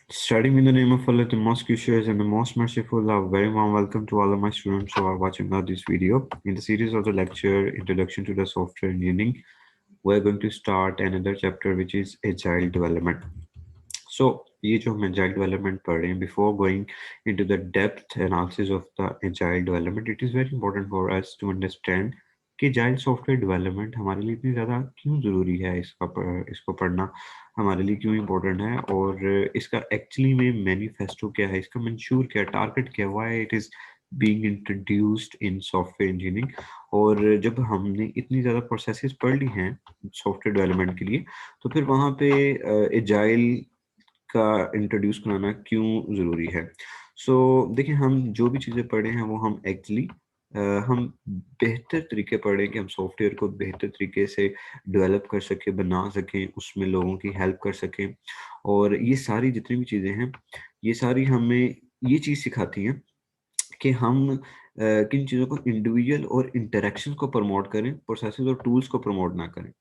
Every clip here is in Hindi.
Starting in the name of Allah, the most gracious and the most merciful, a very warm welcome to all of my students who are watching now this video. In the series of the lecture, Introduction to the Software Engineering, we're going to start another chapter which is Agile Development. So, ये जो हम Agile Development पढ़ रहे हैं, before going into the depth analysis of the Agile Development, it is very important for us to understand कि Agile Software Development हमारे लिए इतनी ज़्यादा क्यों ज़रूरी है, इसको पढ़ना हमारे लिए क्यों इम्पोर्टेंट है और इसका एक्चुअली में मैनिफेस्टो क्या है, इसका मंशूर क्या, टारगेट क्या, why it is being introduced in software engineering. और जब हमने इतनी ज़्यादा प्रोसेसेस पढ़ ली हैं सॉफ्टवेयर डेवलपमेंट के लिए, तो फिर वहाँ पे एजाइल का इंट्रोड्यूस कराना क्यों ज़रूरी है। सो देखिए, हम जो भी चीज़ें पढ़े हैं वो हम एक्चुअली हम बेहतर तरीके पढ़ें कि हम सॉफ्टवेयर को बेहतर तरीके से डेवलप कर सकें, बना सकें, उसमें लोगों की हेल्प कर सकें। और ये सारी जितनी भी चीज़ें हैं, ये सारी हमें ये चीज़ सिखाती हैं कि हम किन चीज़ों को इंडिविजुअल और इंटरैक्शन को प्रमोट करें, प्रोसेसेस और टूल्स को प्रमोट ना करें।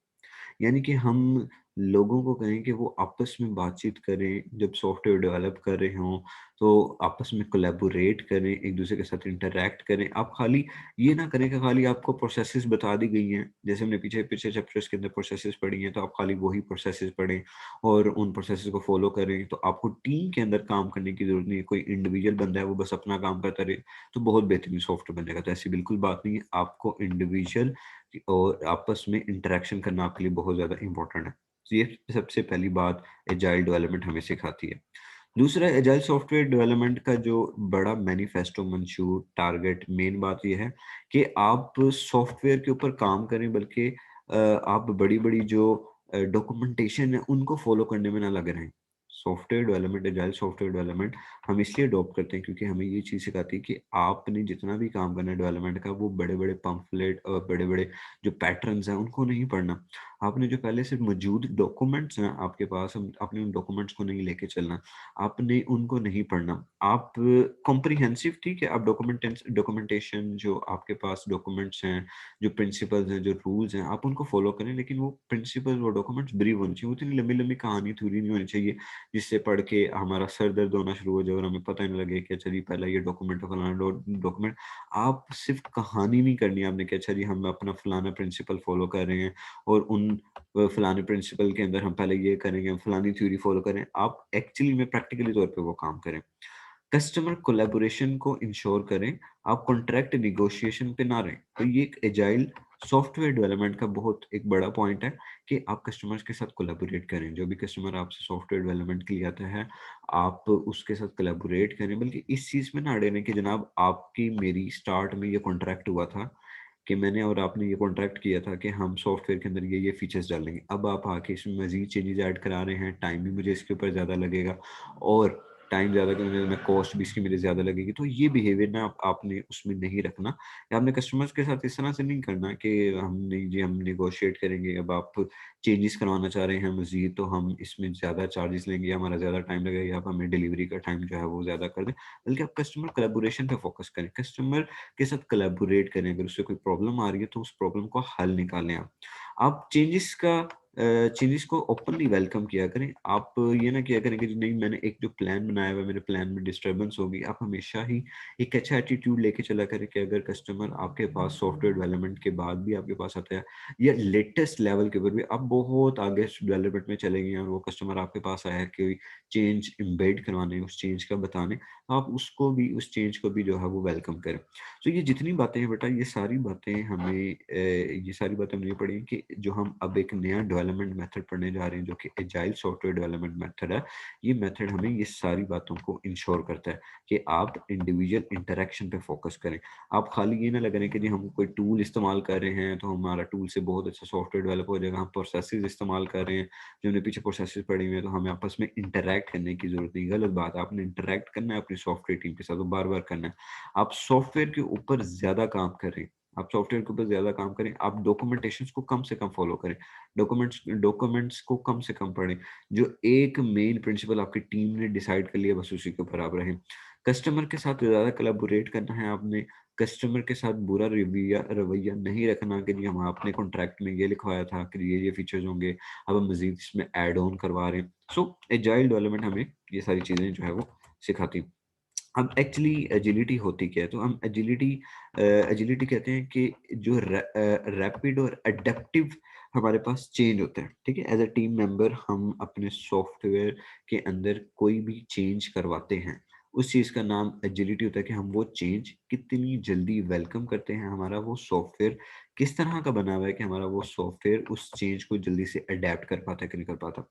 यानी कि हम लोगों को कहें कि वो आपस में बातचीत करें, जब सॉफ्टवेयर डेवलप कर रहे हों, तो आपस में कोलैबोरेट करें, एक-दूसरे के साथ इंटरैक्ट करें। आप खाली ये ना करें कि खाली आपको प्रोसेसेस बता दी गई हैं, जैसे हमने पीछे पिछले चैप्टर्स के अंदर प्रोसेसेस पढ़ी हैं, तो आप खाली वही प्रोसेसेस पढ़ें और उन प्रोसेसेस को फ़ॉलो करें। तो आपको टीम के अंदर काम करने की ज़रूरत नहीं है, कोई इंडिविजुअल बंदा है, वो बस अपना काम करता रहे, तो बहुत बेहतरीन सॉफ्टवेयर बनेगा। तो ऐसी बिल्कुल बात नहीं है, आपको इंडिविजुअल और आपस में इंटरेक्शन करना आपके लिए बहुत ज़्यादा इम्पोर्टेंट है। तो ये सबसे पहली बात एजाइल डेवलपमेंट हमें सिखाती है। दूसरा, एजाइल सॉफ्टवेयर डेवलपमेंट का जो बड़ा मैनिफेस्टो, मंशूर, टारगेट, मेन बात ये है कि आप सॉफ्टवेयर के ऊपर काम करें, बल्कि आप बड़ी-बड़ी जो डॉक्यूमेंटेशन है उनको फॉलो करने में ना लगे रहें। Software development, agile software development हम इसलिए अडॉप्ट करते हैं क्योंकि हमें ये चीज़ सिखाती है कि आपने जितना भी काम करना है डेवलपमेंट का, वो बड़े-बड़े पम्फलेट और बड़े-बड़े जो पैटर्न्स हैं उनको नहीं पढ़ना। आपने जो पहले से मौजूद डॉक्यूमेंट्स हैं आपके पास, हम आपने उन डॉक्यूमेंट्स को नहीं लेके चलना, आपने उनको नहीं पढ़ना। आप कॉम्प्रिहेंसिव, ठीक है, आप डॉक्यूमेंटेशन जो आपके पास डॉक्यूमेंट्स हैं, जो प्रिंसिपल्स हैं, जो रूल्स हैं, आप उनको फॉलो करें, लेकिन वो प्रिंसिपल्स, वो डॉक्यूमेंट्स ब्रीफ होने चाहिए। वो इतनी लंबी-लंबी कहानी थ्योरी नहीं होनी चाहिए, जिससे पढ़ के हमारा सर दर्द होना शुरू हो जाए और हमें पता ही नहीं लगे कि अच्छा जी पहला ये डॉक्यूमेंट है, फलाना डॉक्यूमेंट। आप सिर्फ कहानी नहीं करनी है आपने कि अच्छा जी हम अपना फलाना प्रिंसिपल फॉलो कर रहे हैं और उन फलाने प्रिंसिपल के अंदर हम पहले ये करेंगे, हम फलानी थ्योरी फॉलो करें। आप एक्चुअली में प्रैक्टिकली तौर पे वो काम करें। कस्टमर कोलैबोरेशन को इंश्योर करें, आप कॉन्ट्रैक्ट नेगोशिएशन पे ना रहें। तो ये एक एजाइल सॉफ्टवेयर डेवलपमेंट का बहुत एक बड़ा पॉइंट है कि आप कस्टमर्स के साथ कोलैबोरेट करें। जो भी कस्टमर आपसे सॉफ्टवेयर डेवलपमेंट के लिए आता है, आप उसके साथ कोलैबोरेट करें, बल्कि इस चीज़ में ना अड़े रहें कि जनाब आपकी मेरी स्टार्ट में ये कॉन्ट्रैक्ट हुआ था कि मैंने और आपने ये कॉन्ट्रैक्ट किया था कि हम सॉफ्टवेयर के अंदर ये फीचर्स डालेंगे। अब आप आके इसमें मज़ीद चेंजेज़ ऐड करा रहे हैं, टाइम भी मुझे इसके ऊपर ज़्यादा लगेगा और टाइम ज़्यादा करने में कॉस्ट भी इसकी मेरे ज़्यादा लगेगी। तो ये बिहेवियर ना आपने उसमें नहीं रखना, या आपने कस्टमर्स के साथ इस तरह से नहीं करना कि हम नहीं जी हम नेगोशिएट करेंगे, अब आप चेंजेस करवाना चाह रहे हैं मज़ीद, तो हम इसमें ज़्यादा चार्जेस लेंगे, हमारा ज़्यादा टाइम लगेगा, या आप हमें डिलीवरी का टाइम जो है वो ज़्यादा कर दें। बल्कि आप कस्टमर कोलैबोरेशन पे फ़ोकस करें, कस्टमर के साथ कोलैबोरेट करें, अगर उससे कोई प्रॉब्लम आ रही है तो उस प्रॉब्लम को हल निकालें आप। आप चेंजेस को ओपनली वेलकम किया करें। आप ये ना किया करें कि जी नहीं, मैंने एक जो प्लान बनाया हुआ है, मेरे प्लान में डिस्टर्बेंस होगी। आप हमेशा ही एक अच्छा एटीट्यूड लेके चला करें कि अगर कस्टमर आपके पास सॉफ्टवेयर डेवलपमेंट के बाद भी आपके पास आता है, या लेटेस्ट लेवल के ऊपर भी आप बहुत आगे डेवलपमेंट में चले गए हैं और वो कस्टमर आपके पास आया है कि चेंज एम्बेड करवाने, उस चेंज का बताने, आप उसको भी, उस चेंज को भी जो है वो वेलकम करें। तो ये जितनी बातें हैं बेटा, ये सारी बातें हमें ये सारी बातें हमने ये पढ़ी हैं कि जो हम अब एक नया डेवलपमेंट मेथड पढ़ने जा रहे हैं, जो कि एजाइल सॉफ्टवेयर डेवलपमेंट मेथड है। ये मेथड हमें ये सारी बातों को इंश्योर करता है कि आप इंडिविजुअल इंटरेक्शन पे फोकस करें। आप खाली ये ना लगे रहें कि जी हम कोई टूल इस्तेमाल कर रहे हैं तो हमारा टूल से बहुत अच्छा सॉफ्टवेयर डेवलप हो जाएगा। हम प्रोसेसेस इस्तेमाल कर रहे हैं, जो हमने पीछे प्रोसेसेस पढ़ी हुई हैं, तो हमें आपस में इंटरैक्ट करने की ज़रूरत नहीं। गलत बात है, आपने इंटरैक्ट करना है अपनी सॉफ्टवेयर टीम के साथ, वो बार-बार करना है। आप सॉफ्टवेयर के ऊपर ज़्यादा काम करें, आप सॉफ्टवेयर के ऊपर ज़्यादा काम करें, आप डॉक्यूमेंटेशंस को कम से कम फ़ॉलो करें, डॉक्यूमेंट्स को कम से कम पढ़ें। जो एक मेन प्रिंसिपल आपकी टीम ने डिसाइड कर लिया, बस उसी के ऊपर आप रहें। कस्टमर के साथ ज़्यादा कोलैबोरेट करना है आपने, कस्टमर के साथ बुरा रवैया नहीं रखना कि जी हम आपने कॉन्ट्रैक्ट में ये लिखवाया था कि ये फीचर्स होंगे, अब हम मजीद इसमें ऐड ऑन करवा रहे हैं। सो एजाइल डेवलपमेंट हमें ये सारी चीज़ें जो है वो सिखाती हैं। अब एक्चुअली एजिलिटी होती क्या है? तो हम एजिलिटी कहते हैं कि जो रैपिड और अडेप्टिव हमारे पास चेंज होता है, ठीक है? एज अ टीम मेंबर हम अपने सॉफ्टवेयर के अंदर कोई भी चेंज करवाते हैं, उस चीज़ का नाम एजिलिटी होता है कि हम वो चेंज कितनी जल्दी वेलकम करते हैं, हमारा वो सॉफ्टवेयर किस तरह का बना हुआ है कि हमारा वो सॉफ्टवेयर उस चेंज को जल्दी से अडेप्ट कर पाता है कि नहीं कर पाता।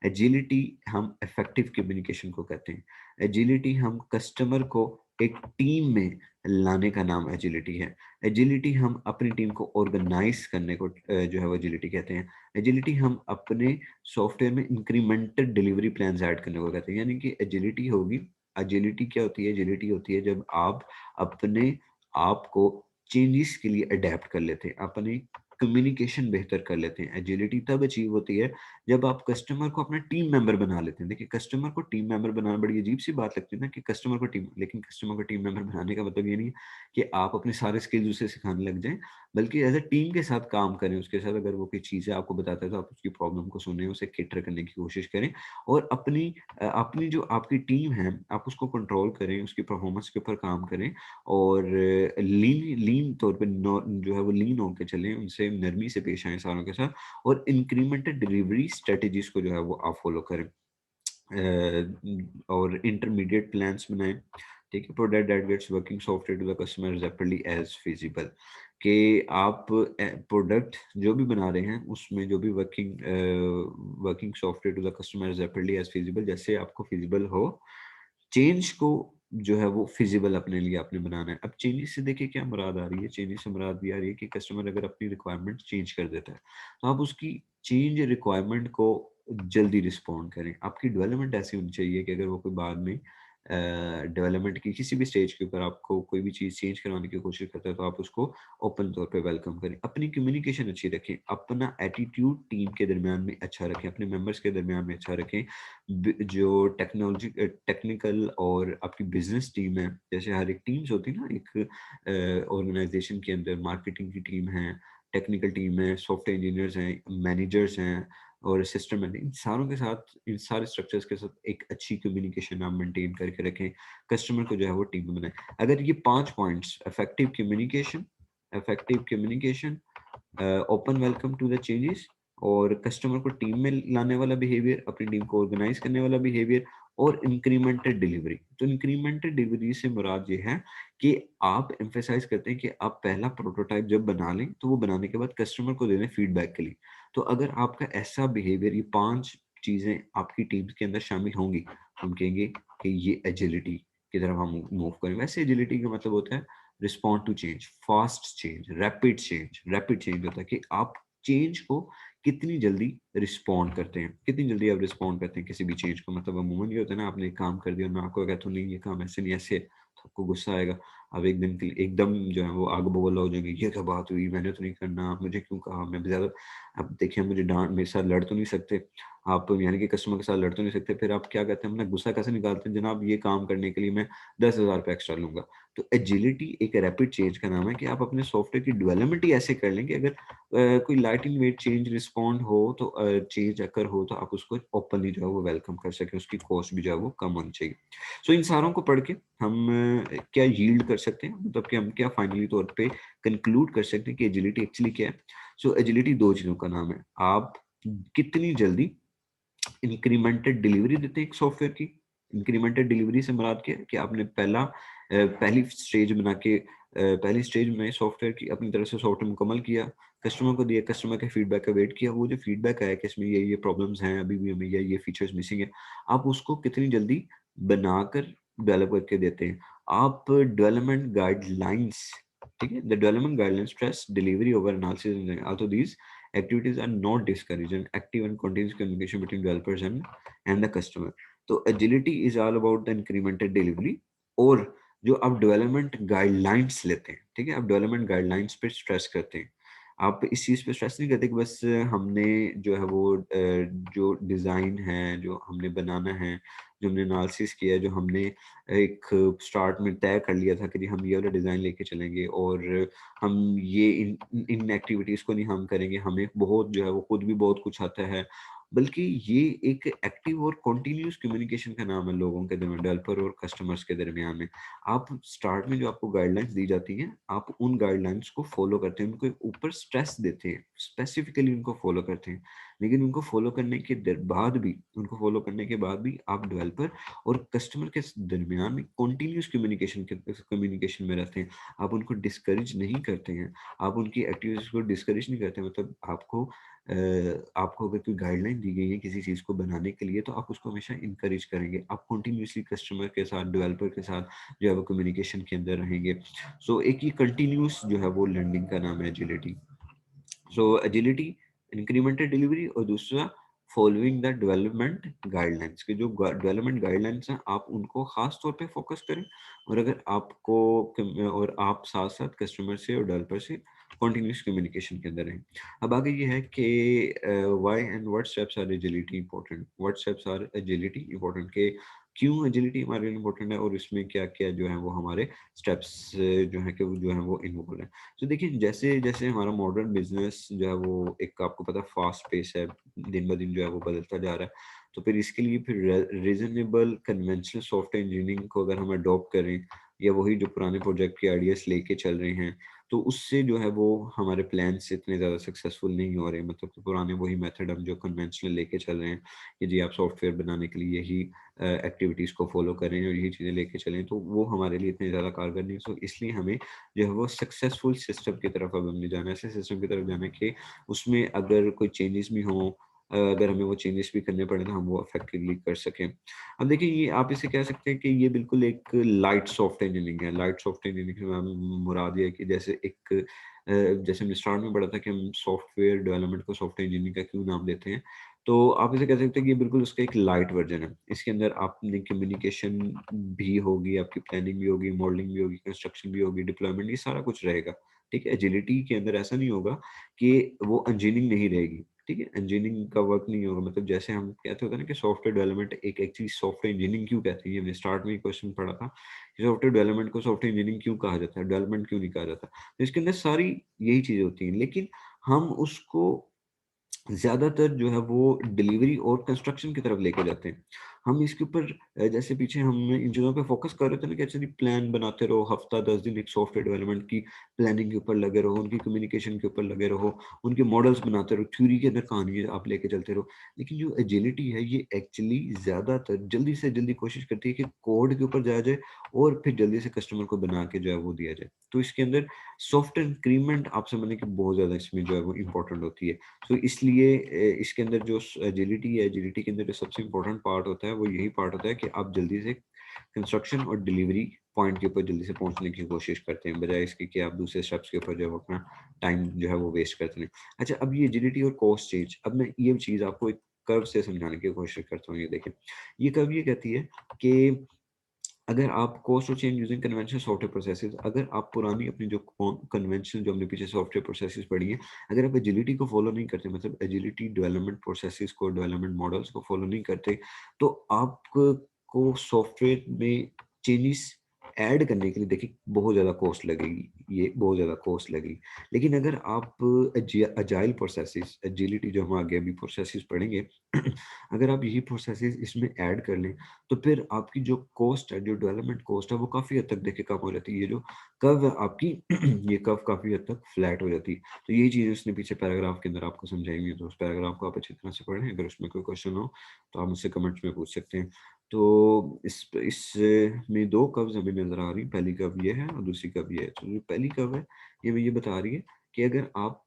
एजिलिटी हम इफेक्टिव कम्युनिकेशन को कहते हैं। एजिलिटी हम कस्टमर को एक टीम में लाने का नाम एजिलिटी है। एजिलिटी हम अपनी टीम को ऑर्गेनाइज करने को जो है वो एजिलिटी कहते हैं। एजिलिटी हम अपने सॉफ्टवेयर में इंक्रीमेंटल डिलीवरी प्लान्स ऐड करने को कहते हैं। यानी कि एजिलिटी होगी, एजिलिटी क्या होती है? एजिलिटी होती है जब आप अपने आप को चेंजेस के लिए अडेप्ट कर लेते हैं, अपनी कम्युनिकेशन बेहतर कर लेते हैं। एजिलिटी तब अचीव होती है जब आप कस्टमर को अपना टीम मेंबर बना लेते हैं। देखिए, कस्टमर को टीम मेंबर बनाना बड़ी अजीब सी बात लगती है ना कि कस्टमर को टीम, लेकिन कस्टमर को टीम मेंबर बनाने का मतलब ये नहीं है कि आप अपने सारे स्किल्स उसे सिखाने लग जाएं, बल्कि एज अ टीम के साथ काम करें। उसके साथ अगर वो कोई चीज़ें आपको बताता है तो आप उसकी प्रॉब्लम को सुनें, उसे कैटर करने की कोशिश करें और अपनी जो आपकी टीम है आप उसको कंट्रोल करें, उसकी परफॉर्मेंस के ऊपर काम करें और लीन लीन तौर पे जो है वो लीन होकर चलें, उनसे नरमी से पेश आएँ सारों के साथ और इंक्रीमेंटल डिलीवरी स्ट्रेटजीज को जो है वो आप फॉलो करें। और इंटरमीडिएट प्लान्स बनाएं, ठीक है? Product that gets working software to the customer as rapidly as feasible, कि आप प्रोडक्ट जो भी बना रहे हैं उसमें जो भी working software to the customer as rapidly as feasible, जैसे आपको फिजिबल हो चेंज को जो है वो फिजिबल अपने लिए आपने बनाना है। अब चेंजेस से देखिए क्या मुराद आ रही है? चेंजेस से मुराद ये आ रही है कि कस्टमर अगर अपनी रिक्वायरमेंट चेंज कर देता है, तो आप उसकी चेंज रिक्वायरमेंट को जल्दी रिस्पॉन्ड करें। आपकी डेवलपमेंट ऐसी होनी चाहिए कि अगर वो कोई बाद में डेवलपमेंट की किसी भी स्टेज के ऊपर आपको कोई भी चीज़ चेंज करवाने की कोशिश करता है, तो आप उसको ओपन तौर पे वेलकम करें। अपनी कम्युनिकेशन अच्छी रखें, अपना एटीट्यूड टीम के दरमियान में अच्छा रखें, अपने मेंबर्स के दरमियान में अच्छा रखें। जो टेक्निकल और आपकी बिजनेस टीम है, जैसे हर एक टीम्स होती है ना एक ऑर्गेनाइजेशन के अंदर, मार्केटिंग की टीम है, टेक्निकल टीम है, सॉफ्टवेयर इंजीनियर्स हैं, मैनेजर्स हैं और सिस्टम है, इन सारों के साथ, इन सारे स्ट्रक्चर्स के साथ एक अच्छी कम्युनिकेशन आप मेंटेन करके रखें, कस्टमर को जो है वो टीम में बनाएं। अगर ये 5 points, effective communication, open welcome to the changes और कस्टमर को टीम में लाने वाला बिहेवियर, अपनी टीम को ऑर्गेनाइज करने वाला बिहेवियर और इंक्रीमेंटल डिलीवरी। तो इंक्रीमेंटल डिलीवरी से मुराद ये है कि आप एम्फेसाइज करते हैं कि आप पहला प्रोटोटाइप जब बना लें तो वो बनाने के बाद कस्टमर को दे दें फीडबैक के लिए। तो अगर आपका ऐसा बिहेवियर, ये 5 चीजें आपकी टीम के अंदर शामिल होंगी, हम कहेंगे कि ये एजिलिटी की तरफ हम मूव करें। वैसे एजिलिटी का मतलब होता है respond to change, fast change, rapid change. Rapid change होता है कि आप चेंज को कितनी जल्दी रिस्पॉन्ड करते हैं, कितनी जल्दी आप रिस्पॉन्ड करते हैं किसी भी चेंज को। मतलब अमूमन ये होता है ना, आपने एक काम कर दिया, मैं आपको कहता हूँ नहीं ये काम ऐसे नहीं ऐसे है, तो आपको गुस्सा आएगा। अब एक दिन के लिए एकदम जो है वो आग बबूला हो जाएंगे, ये क्या बात हुई, मैंने तो नहीं करना, मुझे क्यों कहा, मैं ज्यादा। अब देखिए, मुझे डांट, मेरे साथ लड़ तो नहीं सकते आप, यानी कि कस्टमर के साथ लड़ तो नहीं सकते, फिर आप क्या कहते हैं, अपना गुस्सा कैसे निकालते हैं? जनाब ये काम करने के लिए मैं 10,000 रुपये एक्स्ट्रा लूंगा। तो एजिलिटी एक रैपिड चेंज का नाम है कि आप अपने सॉफ्टवेयर की डेवलपमेंट ही ऐसे कर लें कि अगर कोई light in wait change respond हो, तो चेंज अगर हो तो आप उसको ओपनली जो है वो वेलकम कर सकें, उसकी कॉस्ट भी जो है वो कम होनी चाहिए। सो इन सारों को पढ़ के हम क्या यील्ड कर सकते हैं, मतलब कि हम क्या फाइनली तौर पे कंक्लूड कर सकते हैं कि एजिलिटी एक्चुअली क्या है? सो एजिलिटी 2 चीज़ों का नाम है। आप कितनी जल्दी इंक्रीमेंटेड डिलीवरी देते हैं एक सॉफ्टवेयर की। इंक्रीमेंटेड डिलीवरी से मुराद क्या है कि आपने पहली स्टेज बनाई सॉफ्टवेयर की, अपनी तरफ से सॉफ्टवेयर मुकम्मल किया, कस्टमर को दिया, कस्टमर के फीडबैक का वेट किया, वो जो फीडबैक आया कि इसमें ये प्रॉब्लम्स हैं, अभी भी हमें ये फीचर्स मिसिंग है, आप उसको कितनी जल्दी बनाकर डेवलप करके देते हैं। आप डेवलपमेंट गाइडलाइंस, ठीक है, the development guidelines stress delivery over analysis, also these activities are not discouraged, and active and continuous communication between developers and the customer. तो agility is all about the incremental delivery। और जो आप डेवलपमेंट गाइडलाइंस लेते हैं, ठीक है, आप डेवलपमेंट गाइडलाइंस पे स्ट्रेस करते हैं, आप इस चीज़ पे स्ट्रेस नहीं करते कि बस हमने जो है वो जो डिज़ाइन है, जो हमने बनाना है, जो हमने एनालिसिस किया है, जो हमने एक स्टार्ट में तय कर लिया था कि जी हम ये वाला डिज़ाइन लेके चलेंगे और हम ये इन इन एक्टिविटीज़ को नहीं हम करेंगे। हमें बहुत जो है वो खुद भी बहुत कुछ आता है। बल्कि ये एक एक्टिव और कंटीन्यूअस कम्युनिकेशन का नाम है लोगों के दरमियान, डेवलपर और कस्टमर्स के दरमियान में। आप स्टार्ट में जो आपको गाइडलाइंस दी जाती हैं, आप उन गाइडलाइंस को फॉलो करते हैं, उनको ऊपर स्ट्रेस देते हैं, स्पेसिफिकली उनको फॉलो करते हैं। लेकिन उनको फॉलो करने के बाद भी उनको फॉलो करने के बाद भी आप डेवलपर और कस्टमर के दरमियान में कंटिन्यूअस कम्युनिकेशन में रहते हैं। आप उनको डिस्करेज नहीं करते हैं, आप उनकी एक्टिविटीज़ को डिस्करेज नहीं करते, मतलब आपको अगर कोई गाइडलाइन दी गई है किसी चीज़ को बनाने के लिए, तो आप उसको हमेशा इनकरेज करेंगे। आप कंटिन्यूअसली कस्टमर के साथ, डेवलपर के साथ जो है वो कम्युनिकेशन के अंदर रहेंगे। सो एक ये कंटिन्यूअस जो है वो लर्निंग का नाम है एजिलिटी। सो एजिलिटी, इंक्रीमेंटल डिलीवरी, और दूसरा फॉलोइंग द डेवलपमेंट गाइडलाइंस, के जो डेवलपमेंट गाइडलाइंस हैं आप उनको खास तौर पे फोकस करें। और अगर आपको और आप साथ साथ कस्टमर से और डेवलपर से कॉन्टिन्यूस कम्युनिकेशन के अंदर रहें। अब आगे ये है कि why and what steps are agility important, what steps are agility important, के क्यों एजिलिटी हमारे लिए इंपॉर्टेंट है और इसमें क्या क्या जो है वो हमारे स्टेप्स जो है कि वो जो है वो इन्वॉल्व है। तो देखिए जैसे जैसे हमारा मॉडर्न बिजनेस जो है वो एक आपको पता है फास्ट पेस है, दिन ब दिन जो है वो बदलता जा रहा है। तो फिर इसके लिए फिर रीजनेबल कन्वेंशनल सॉफ्टवेयर इंजीनियरिंग को अगर हम अडॉप्ट करें, या वही जो पुराने प्रोजेक्ट के आइडियाज लेके चल रहे हैं, तो उससे जो है वो हमारे प्लान से इतने ज़्यादा सक्सेसफुल नहीं हो रहे। मतलब कि पुराने वही मेथड हम जो कन्वेंशनल लेके चल रहे हैं कि जी आप सॉफ्टवेयर बनाने के लिए यही एक्टिविटीज़ को फॉलो करें और यही चीज़ें लेके चलें, तो वो हमारे लिए इतने ज़्यादा कारगर नहीं। सो इसलिए हमें जो है वो सक्सेसफुल सिस्टम की तरफ अब हमने जाना है, ऐसे सिस्टम की तरफ जाना है कि उसमें अगर कोई चेंजेस भी हों, अगर हमें वो चेंजेस भी करने पड़े तो हम वो इफेक्टिवली कर सकें। अब देखिए ये आप इसे कह सकते हैं कि ये बिल्कुल एक लाइट सॉफ्टवेयर इंजीनियरिंग है। लाइट सॉफ्टवेयर इंजीनियरिंग से मुराद ये है कि जैसे एक जैसे हमने स्टार्ट में पढ़ा था कि हम सॉफ्टवेयर डेवलपमेंट को सॉफ्टवेयर इंजीनियरिंग का क्यों नाम देते हैं, तो आप इसे कह सकते हैं कि ये बिल्कुल उसका एक लाइट वर्जन है। इसके अंदर आपने कम्युनिकेशन भी होगी, आपकी प्लानिंग भी होगी, मॉडलिंग भी होगी, कंस्ट्रक्शन भी होगी, डिप्लॉयमेंट, ये सारा कुछ रहेगा। ठीक है? एजिलिटी के अंदर ऐसा नहीं होगा कि वो इंजीनियरिंग नहीं रहेगी। ठीक है? इंजीनियरिंग का वर्क नहीं होगा, मतलब जैसे हम कहते होते हैं ना कि सॉफ्टवेयर डेवलपमेंट एक एक्चुअली सॉफ्टवेयर इंजीनियरिंग क्यों कहते हैं? ये हमने स्टार्ट में ही क्वेश्चन पढ़ा था कि सॉफ्टवेयर डेवलपमेंट को सॉफ्टवेयर इंजीनियरिंग क्यों कहा जाता है? डेवलपमेंट क्यों नहीं कहा जाता? तो इसके अंदर सारी यही चीज़ें होती हैं, लेकिन हम उसको ज़्यादातर जो है वो डिलीवरी और कंस्ट्रक्शन की तरफ लेके जाते हैं। हम इसके ऊपर जैसे पीछे हम इन चीज़ों पे फ़ोकस कर रहे थे ना कि अच्छा जी प्लान बनाते रहो, हफ़्ता 10 दिन एक सॉफ्टवेयर डेवलपमेंट की प्लानिंग के ऊपर लगे रहो, उनकी कम्युनिकेशन के ऊपर लगे रहो, उनके मॉडल्स बनाते रहो, थ्योरी के अंदर कहानी आप लेके चलते रहो। लेकिन जो एजिलिटी है ये एक्चुअली ज़्यादातर जल्दी से जल्दी कोशिश करती है कि कोड के ऊपर जाया जाए और फिर जल्दी से कस्टमर को बना के जो है वो दिया जाए। तो इसके अंदर सॉफ्टवेयर इंक्रीमेंट आप समझने की बहुत ज़्यादा इसमें जो है वो इम्पोर्टेंट होती है। तो इसलिए इसके अंदर जो एजिलिटी है, एजिलिटी के अंदर जो सबसे इम्पोर्टेंट पार्ट होता है वो यही पार्ट होता है कि आप जल्दी से कंस्ट्रक्शन और डिलीवरी पॉइंट के ऊपर जल्दी से पहुंचने की कोशिश करते हैं, बजाय इसके कि आप दूसरे स्टेप्स के ऊपर जो है वो अपना टाइम जो है वो वेस्ट करते हैं। अच्छा, अब ये एजिलिटी और कॉस्ट चेंज, अब मैं ये चीज़ आपको एक कर्व से समझाने की कोशिश करता हूँ। ये देखें, ये कर्व ये कहती है कि अगर आप कॉस्ट और change using conventional software processes, अगर आप पुरानी अपनी जो कन्वेंशनल जो हमने पीछे सॉफ्टवेयर प्रोसेसेस पढ़ी है, अगर आप एजिलिटी को फॉलो नहीं करते, मतलब एजिलिटी डेवलपमेंट प्रोसेसेस को, डेवलपमेंट मॉडल्स को फॉलो नहीं करते, तो आपको सॉफ्टवेयर में चेंजेस ऐड करने के लिए देखिए बहुत ज़्यादा कॉस्ट लगेगी, ये बहुत ज़्यादा कॉस्ट लगेगी। लेकिन अगर आप अजाइल प्रोसेसेस, एजिलिटी जो हम आगे अभी प्रोसेसेस पढ़ेंगे अगर आप यही प्रोसेसेस इसमें ऐड कर लें, तो फिर आपकी जो कॉस्ट है, जो डेवलपमेंट कॉस्ट है, वो काफ़ी हद तक देखिए कम हो जाती है। ये जो कर्व है आपकी ये कर्व काफ़ी हद तक फ्लैट हो जाती है। तो यही चीज़ उसने पीछे पैराग्राफ के अंदर आपको समझाई हुई है, तो उस पैराग्राफ को आप अच्छी तरह से पढ़ें। अगर उसमें कोई क्वेश्चन हो तो आप मुझसे कमेंट्स में पूछ सकते हैं। तो इस में 2 कर्व्स हमें नज़र आ रही हैं, पहली कर्व ये है और दूसरी कर्व ये है। तो जो पहली कर्व है, ये हमें ये बता रही है कि अगर आप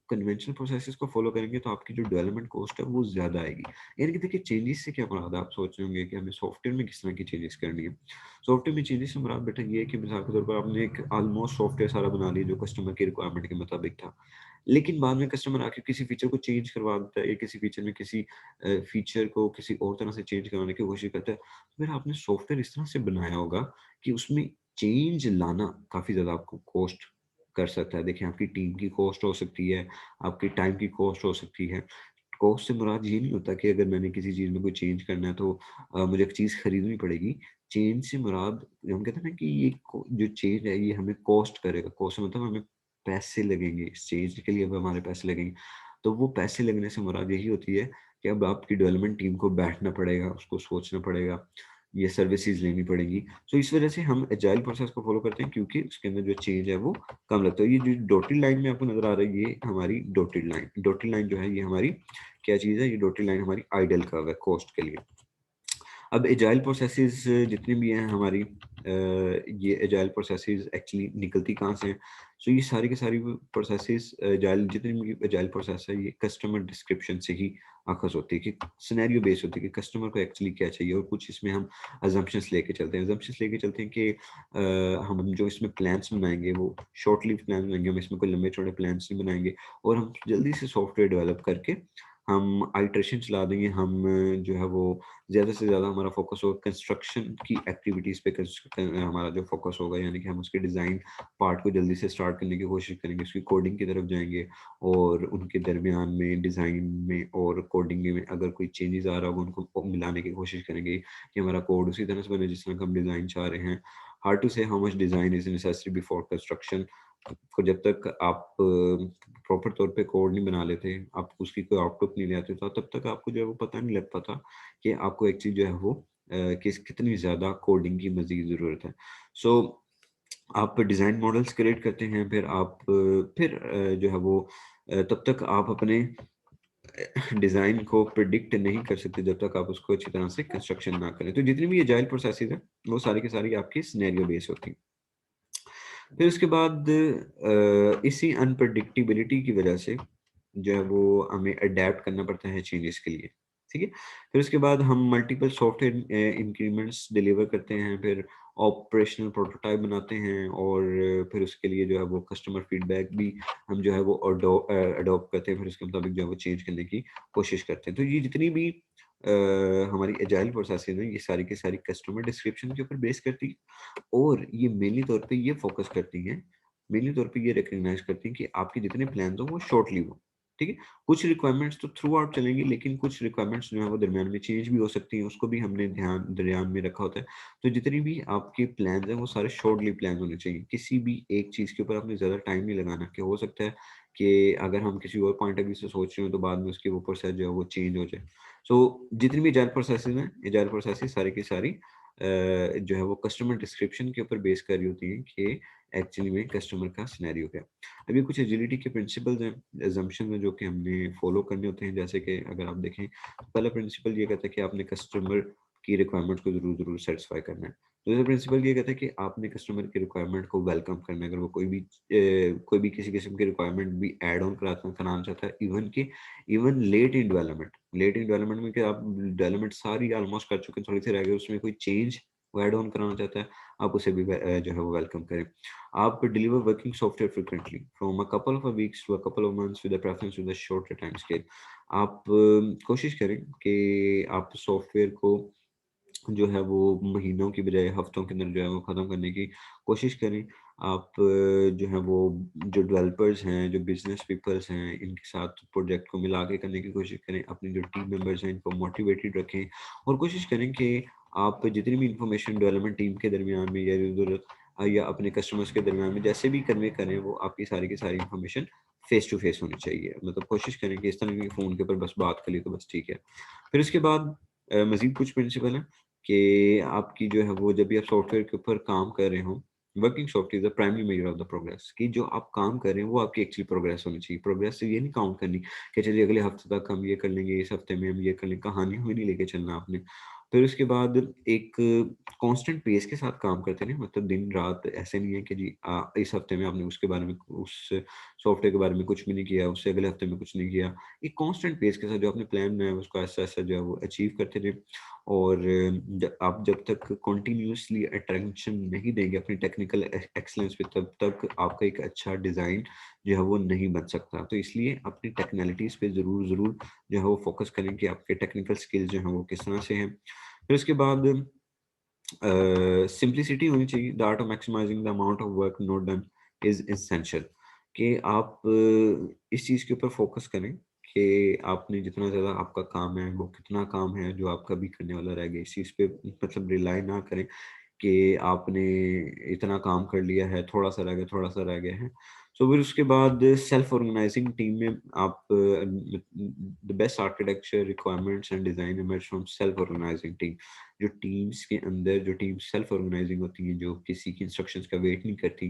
कन्वेंशनल प्रोसेसेस को फॉलो करेंगे तो आपकी जो डेवलपमेंट कॉस्ट है वो ज़्यादा आएगी। यानी कि देखिए चेंजेस से क्या मुराद है, आप सोच रहे होंगे कि हमें सॉफ्टवेयर में किस तरह की चेंजेस करनी है। सॉफ्टवेयर में चेंजेस से मुराद बेटा ये है कि मिसाल के तौर पर आपने एक ऑलमोस्ट सॉफ्टवेयर सारा बना लिया जो कस्टमर की रिक्वायरमेंट के मुताबिक था। लेकिन बाद में कस्टमर आके किसी फीचर को चेंज करवा देता है, या किसी फीचर में किसी फीचर को किसी और तरह से चेंज करवाने की कोशिश करता है। तो फिर आपने सॉफ्टवेयर इस तरह से बनाया होगा कि उसमें चेंज लाना काफ़ी ज़्यादा आपको कॉस्ट कर सकता है। देखिए, आपकी टीम की कॉस्ट हो सकती है, आपकी टाइम की कॉस्ट हो सकती है। कॉस्ट से मुराद ये नहीं होता कि अगर मैंने किसी चीज़ में कोई चेंज करना है तो मुझे एक चीज़ खरीदनी पड़ेगी। चेंज से मुराद, हम कहते हैं ना कि ये जो चेंज है ये हमें कॉस्ट करेगा। कॉस्ट मतलब हमें पैसे लगेंगे, इस चेंज के लिए अब हमारे पैसे लगेंगे। तो वो पैसे लगने से मुराद यही होती है कि अब आपकी डेवलपमेंट टीम को बैठना पड़ेगा, उसको सोचना पड़ेगा, ये सर्विसेज लेनी पड़ेंगी। तो इस वजह से हम एजाइल प्रोसेस को फॉलो करते हैं, क्योंकि उसके अंदर जो चेंज है वो कम लगता है। ये जो डॉटेड लाइन में आपको नजर आ रहा है, ये हमारी डॉटेड लाइन जो है ये हमारी क्या चीज़ है, ये डॉटेड लाइन हमारी आइडल कर्व है कॉस्ट के लिए। अब एजाइल प्रोसेसेस जितनी भी हैं हमारी, ये एजाइल प्रोसेसेस एक्चुअली निकलती कहाँ से हैं? सो ये सारी की सारी प्रोसेसेस, एजाइल जितनी भी एजाइल प्रोसेस है ये कस्टमर डिस्क्रिप्शन से ही आखज होती है, कि सिनेरियो बेस्ड होती है कि कस्टमर को एक्चुअली क्या चाहिए, और कुछ इसमें हम अजम्पशंस लेके चलते हैं। अजम्पशंस लेके चलते हैं कि हम जो इसमें प्लान्स बनाएंगे वो शॉर्ट लिव प्लान बनाएंगे, हम इसमें कोई लंबे चौड़े प्लान्स नहीं बनाएंगे, और हम जल्दी से सॉफ्टवेयर डेवलप करके हम आइटरेशन चला देंगे। हम जो है वो ज़्यादा से ज़्यादा हमारा फोकस होगा कंस्ट्रक्शन की एक्टिविटीज़ पे, हमारा जो फोकस होगा, यानी कि हम उसके डिज़ाइन पार्ट को जल्दी से स्टार्ट करने की कोशिश करेंगे, उसकी कोडिंग की तरफ जाएंगे, और उनके दरमियान में डिज़ाइन में और कोडिंग में अगर कोई चेंजेस आ रहा होगा उनको मिलाने की कोशिश करेंगे कि हमारा कोड उसी तरह से बने जिस तरह का हम डिज़ाइन चाह रहे हैं। हार्ड टू से how much design is necessary before construction, को जब तक आप प्रॉपर तौर पे कोड नहीं बना लेते, आप उसकी कोई आउटपुट नहीं ले आते, तो तब तक आपको जो है वो पता नहीं लग पाता कि आपको एक चीज़ जो है वो कितनी ज़्यादा कोडिंग की मज़ीद ज़रूरत है। सो आप डिज़ाइन मॉडल्स क्रिएट करते हैं, फिर आप फिर जो है वो तब तक आप अपने डिज़ाइन को प्रिडिक्ट नहीं कर सकते जब तक आप उसको अच्छी तरह से कंस्ट्रक्शन ना करें। तो जितनी भी एजाइल प्रोसेसेस हैं, वो सारी की सारी आपकी सिनेरियो बेस होती हैं। फिर उसके बाद इसी अनप्रेडिक्टेबिलिटी की वजह से जो है वो हमें अडेप्ट करना पड़ता है चेंजेस के लिए, ठीक है। फिर उसके बाद हम मल्टीपल सॉफ्टवेयर इंक्रीमेंट्स डिलीवर करते हैं, फिर ऑपरेशनल प्रोटोटाइप बनाते हैं, और फिर उसके लिए जो है वो कस्टमर फीडबैक भी हम जो है वो अडोप्ट करते हैं, फिर उसके मुताबिक जो है वो चेंज करने की कोशिश करते हैं। तो ये जितनी भी हमारी एजाइल प्रोसेसेस हैं, ये सारी की सारी कस्टमर डिस्क्रिप्शन के ऊपर बेस करती है, और ये मेनली तौर पे ये फोकस करती हैं, मेनली तौर पे ये रिकॉग्नाइज करती हैं कि आपके जितने प्लान्स हो वो शॉर्ट लिव हो, ठीक है। कुछ रिक्वायरमेंट्स तो थ्रू आउट चलेंगी, लेकिन कुछ रिक्वायरमेंट्स जो है वो दरमियान में चेंज भी हो सकती हैं, उसको भी हमने ध्यान में रखा होता है। तो जितनी भी आपके प्लान्स हैं वो सारे शॉर्ट लिव प्लान होने चाहिए, किसी भी एक चीज़ के ऊपर आपने ज़्यादा टाइम नहीं लगाना, कि हो सकता है कि अगर हम किसी और पॉइंट ऑफ व्यू से सोच रहे हो तो बाद में उसके ऊपर से जो है वो चेंज हो जाए। सो जितनी भी एजाइल प्रोसेसेस हैं, एजाइल प्रोसेसेस सारी की सारी जो है वो कस्टमर डिस्क्रिप्शन के ऊपर बेस कर रही होती हैं कि एक्चुअली में कस्टमर का सिनेरियो क्या है। अभी कुछ एजिलिटी के प्रिंसिपल्स हैं, असम्पशन हैं जो कि हमने फॉलो करने होते हैं। जैसे कि अगर आप देखें, पहला प्रिंसिपल ये कहता है कि आपने कस्टमर की रिक्वायरमेंट्स को ज़रूर सेटिस्फाई करना है। दूसरा प्रिंसिपल ये कहता है कि आपने कस्टमर की रिक्वायरमेंट को वेलकम करना है। अगर वो कोई भी किसी किस्म की रिक्वायरमेंट भी ऐड ऑन कराना चाहता है, इवन लेट इन डेवलपमेंट में, कि आप डेवलपमेंट सारी ऑलमोस्ट कर चुके हैं, थोड़ी सी रह गई, उसमें कोई चेंज वो ऐड ऑन कराना चाहता है, आप उसे भी जो है वो वेलकम करें। आप deliver working software frequently from a couple of weeks to a couple of months with a preference to the shorter time scale. आप कोशिश करें कि आप सॉफ्टवेयर को जो है वो महीनों की बजाय हफ्तों के अंदर जो है वो ख़त्म करने की कोशिश करें। आप जो है वो जो डेवलपर्स हैं, जो बिज़नेस पीपल्स हैं, इनके साथ प्रोजेक्ट को मिला के करने की कोशिश करें। अपनी जो टीम मेंबर्स हैं इनको मोटिवेटेड रखें, और कोशिश करें कि आप जितनी भी इंफॉर्मेशन डेवलपमेंट टीम के दरमियान में या इधर या अपने कस्टमर्स के दरमियान में जैसे भी कन्वे करें, वो आपकी सारी की सारी इंफॉर्मेशन फेस टू फेस होनी चाहिए। मतलब कोशिश करें कि इस तरह की फ़ोन के ऊपर बस बात कर ली तो बस ठीक है। फिर उसके बाद मज़ीद कुछ प्रिंसिपल हैं कि आपकी जो है वो जब भी आप सॉफ्टवेयर के ऊपर काम कर रहे हो, working software is the primary measure of the progress, कि जो आप काम कर रहे हैं वो आपकी एक्चुअली प्रोग्रेस होनी चाहिए। प्रोग्रेस से ये नहीं काउंट करनी कि चलिए अगले हफ्ते तक हम ये कर लेंगे, इस हफ्ते में हम ये कर लेंगे, कहानी हुई नहीं लेके चलना आपने। फिर उसके बाद एक कांस्टेंट पेस के साथ काम करते रहें, मतलब दिन रात ऐसे नहीं है कि जी इस हफ्ते में आपने उसके बारे में, उस सॉफ्टवेयर के बारे में कुछ भी नहीं किया, उससे अगले हफ्ते में कुछ नहीं किया। एक कांस्टेंट पेस के साथ जो आपने प्लान बनाया है उसको ऐसा-ऐसा जो है वो अचीव करते रहें, और आप जब तक कंटिन्यूअसली अटेंशन नहीं देंगे अपनी टेक्निकल एक्सीलेंस पे, तब तक आपका एक अच्छा डिज़ाइन जो है वो नहीं बन सकता। तो इसलिए अपनी टेक्निकलिटीज़ पे ज़रूर जो है वो फोकस करें कि आपके टेक्निकल स्किल्स जो हैं वो किस तरह से हैं। फिर उसके बाद सिंप्लिसिटी होनी चाहिए, the art of maximising the amount of work not done. Is essential, कि आप इस चीज़ के ऊपर फोकस करें कि आपने जितना ज़्यादा आपका काम है वो कितना काम है जो आपका भी करने वाला रह गया, इस चीज़ पे मतलब रिलाई ना करें कि आपने इतना काम कर लिया है, थोड़ा-सा रह गया, थोड़ा-सा रह गया है। सो फिर उसके बाद सेल्फ ऑर्गेनाइजिंग टीम में आप the best architecture requirements and design emerge from self organising team. जो टीम्स के अंदर जो टीम सेल्फ ऑर्गेनाइजिंग होती हैं, जो किसी की इंस्ट्रक्शंस का वेट नहीं करती,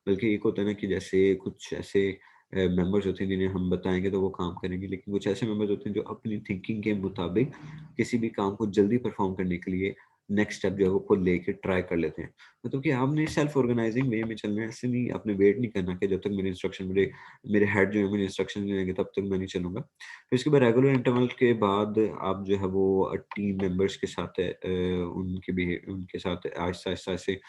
बल्कि एक होता है ना कि जैसे कुछ ऐसे मेंबर्स होते हैं जिन्हें हम बताएँगे तो वो काम करेंगे, लेकिन कुछ ऐसे मेंबर्स होते हैं जो अपनी थिंकिंग के मुताबिक किसी भी काम को जल्दी परफॉर्म करने के लिए नेक्स्ट स्टेप जो है वो खुद लेके ट्राई कर लेते हैं। मतलब कि आपने सेल्फ ऑर्गेनाइजिंग वे में चलना है, ऐसे नहीं आपने वेट नहीं करना कि जब तक मेरे इंस्ट्रक्शन मेरे मेरे हेड जो है मुझे इंस्ट्रक्शन नहीं देंगे तब तक मैं नहीं चलूँगा। फिर इसके बाद रेगुलर इंटरवल के बाद आप जो है वो टीम मेंबर्स के साथ उनके साथ आहिस्ता-आहिस्ता ऐसे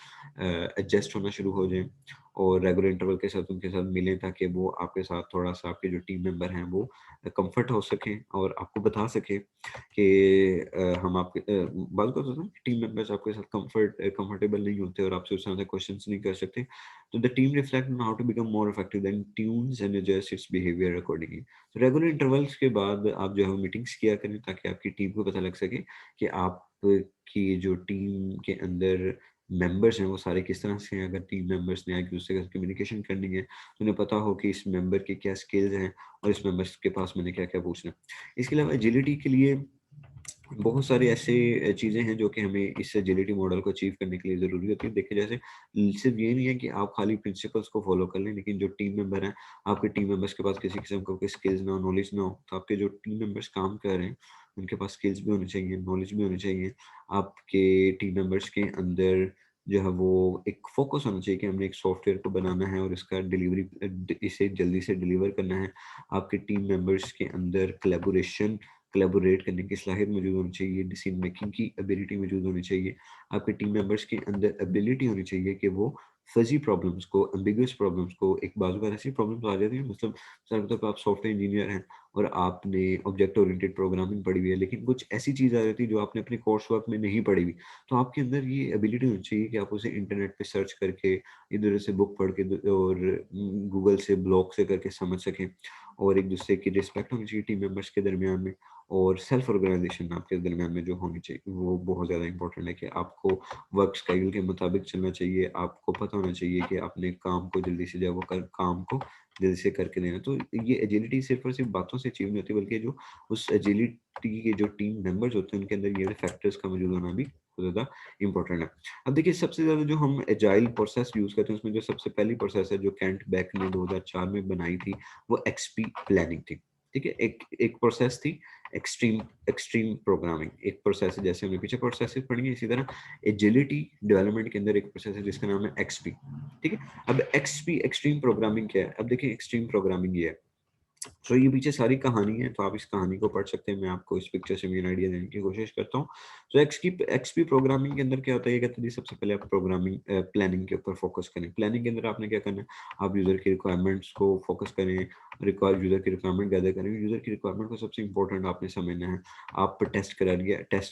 एडजस्ट होना शुरू हो जाएँ और रेगुलर इंटरवल के साथ उनके साथ मिलें ताकि वो आपके साथ थोड़ा-सा आपके जो टीम मेंबर हैं वो कम्फर्ट हो सकें और आपको बता सकें कि हम आपके बात को होता है ना कि टीम मेंबर्स आपके साथ कंफर्टेबल नहीं होते और आपसे उस तरह से क्वेश्चंस नहीं कर सकते। तो the team reflect on how to become more effective then tunes and adjust its behaviour accordingly. तो रेगुलर इंटरवल्स के बाद आप जो है मीटिंग्स किया करें ताकि आपकी टीम को पता लग सके कि आपकी जो टीम के अंदर मेंबर्स हैं वो सारे किस तरह से हैं। अगर टीम मेंबर्स ने एक दूसरे के साथ कम्युनिकेशन करनी है तो उन्हें पता हो कि इस मेंबर के क्या स्किल्स हैं और इस मेंबर्स के पास मैंने क्या-क्या पूछना है। इसके अलावा एजिलिटी के लिए बहुत सारी ऐसे चीज़ें हैं जो कि हमें इस एजिलिटी मॉडल को अचीव करने के लिए ज़रूरी होती है। देखिए जैसे सिर्फ़ ये नहीं है कि आप खाली प्रिंसिपल्स को फ़ॉलो कर लें, लेकिन जो टीम मेंबर हैं, आपके टीम मेंबर्स के पास किसी किस्म का कोई स्किल्स ना हो, नॉलेज ना हो, तो आपके जो टीम मेंबर्स काम कर रहे हैं, उनके पास स्किल्स भी होनी चाहिए, नॉलेज भी होनी चाहिए। आपके टीम मेंबर्स के अंदर जो है वो एक फ़ोकस होना चाहिए कि हमने एक सॉफ्टवेयर को बनाना है और इसका इसे जल्दी से डिलीवर करना है। आपके टीम मेंबर्स के अंदर कोलैबोरेट करने की सलाहियत मौजूद होनी चाहिए, डिसीजन मेकिंग की एबिलिटी मौजूद होनी चाहिए। आपके टीम मेंबर्स के अंदर एबिलिटी होनी चाहिए कि वो फज़ी प्रॉब्लम्स को, एम्बिगुअस प्रॉब्लम्स को, एक बाज़ बार ऐसी प्रॉब्लम्स आ जाती है मतलब फॉर एग्ज़ाम्पल आप सॉफ्टवेयर इंजीनियर हैं और आपने ऑब्जेक्ट ओरिएंटेड प्रोग्रामिंग पढ़ी हुई है, लेकिन कुछ ऐसी चीज़ आ जाती है जो आपने अपने कोर्स वर्क में नहीं पढ़ी हुई। तो आपके अंदर ये एबिलिटी होनी चाहिए कि आप उसे इंटरनेट पे सर्च करके, इधर से बुक पढ़ के और गूगल से, ब्लॉग से करके समझ सकें और एक-दूसरे की रिस्पेक्ट होनी चाहिए टीम मेंबर्स के दरमियान में। और सेल्फ ऑर्गेनाइजेशन आपके दरमियान में जो होनी चाहिए वो बहुत ज़्यादा इंपॉर्टेंट है कि आपको वर्क स्केड्यूल के मुताबिक चलना चाहिए। आपको पता होना चाहिए कि अपने काम को जल्दी से जो है वो काम को जल्दी से करके देना। तो ये एजिलिटी सिर्फ़ और सिर्फ़ बातों से अचीव नहीं होती, बल्कि जो उस एजिलिटी के जो टीम मेंबर्स होते हैं उनके अंदर ये वाले फैक्टर्स का मौजूद होना भी बहुत ज़्यादा इंपॉर्टेंट है। अब देखिए सबसे ज़्यादा जो हम एजाइल प्रोसेस यूज़ करते हैं उसमें जो सबसे पहली प्रोसेस है जो केंट बेक ने 2004 में बनाई थी, वो एक्सपी प्लानिंग थी। ठीक है? एक एक प्रोसेस थी एक्सट्रीम एक्सट्रीम प्रोग्रामिंग, एक प्रोसेस है जैसे हमने पीछे प्रोसेसेस पढ़ी है, इसी तरह एजिलिटी डेवलपमेंट के अंदर एक प्रोसेस है जिसका नाम है एक्सपी। ठीक है? अब एक्सपी एक्सट्रीम प्रोग्रामिंग क्या है? अब देखिए एक्सट्रीम प्रोग्रामिंग ये है, तो ये पीछे सारी कहानी है, तो आप इस कहानी को पढ़ सकते हैं। मैं आपको इस पिक्चर से मेन आइडिया देने की कोशिश करता हूँ। तो एक्सपी प्रोग्रामिंग के अंदर क्या होता है, ये कहते हैं जी सबसे पहले आप प्रोग्रामिंग प्लानिंग के ऊपर फोकस करें। प्लानिंग के अंदर आपने क्या करना है, आप यूज़र की रिक्वायरमेंट्स को फोकस करें, यूज़र की रिक्वायरमेंट गैदर करें। यूज़र की रिक्वायरमेंट को सबसे इम्पोर्टेंट आपने समझना है। आप टेस्ट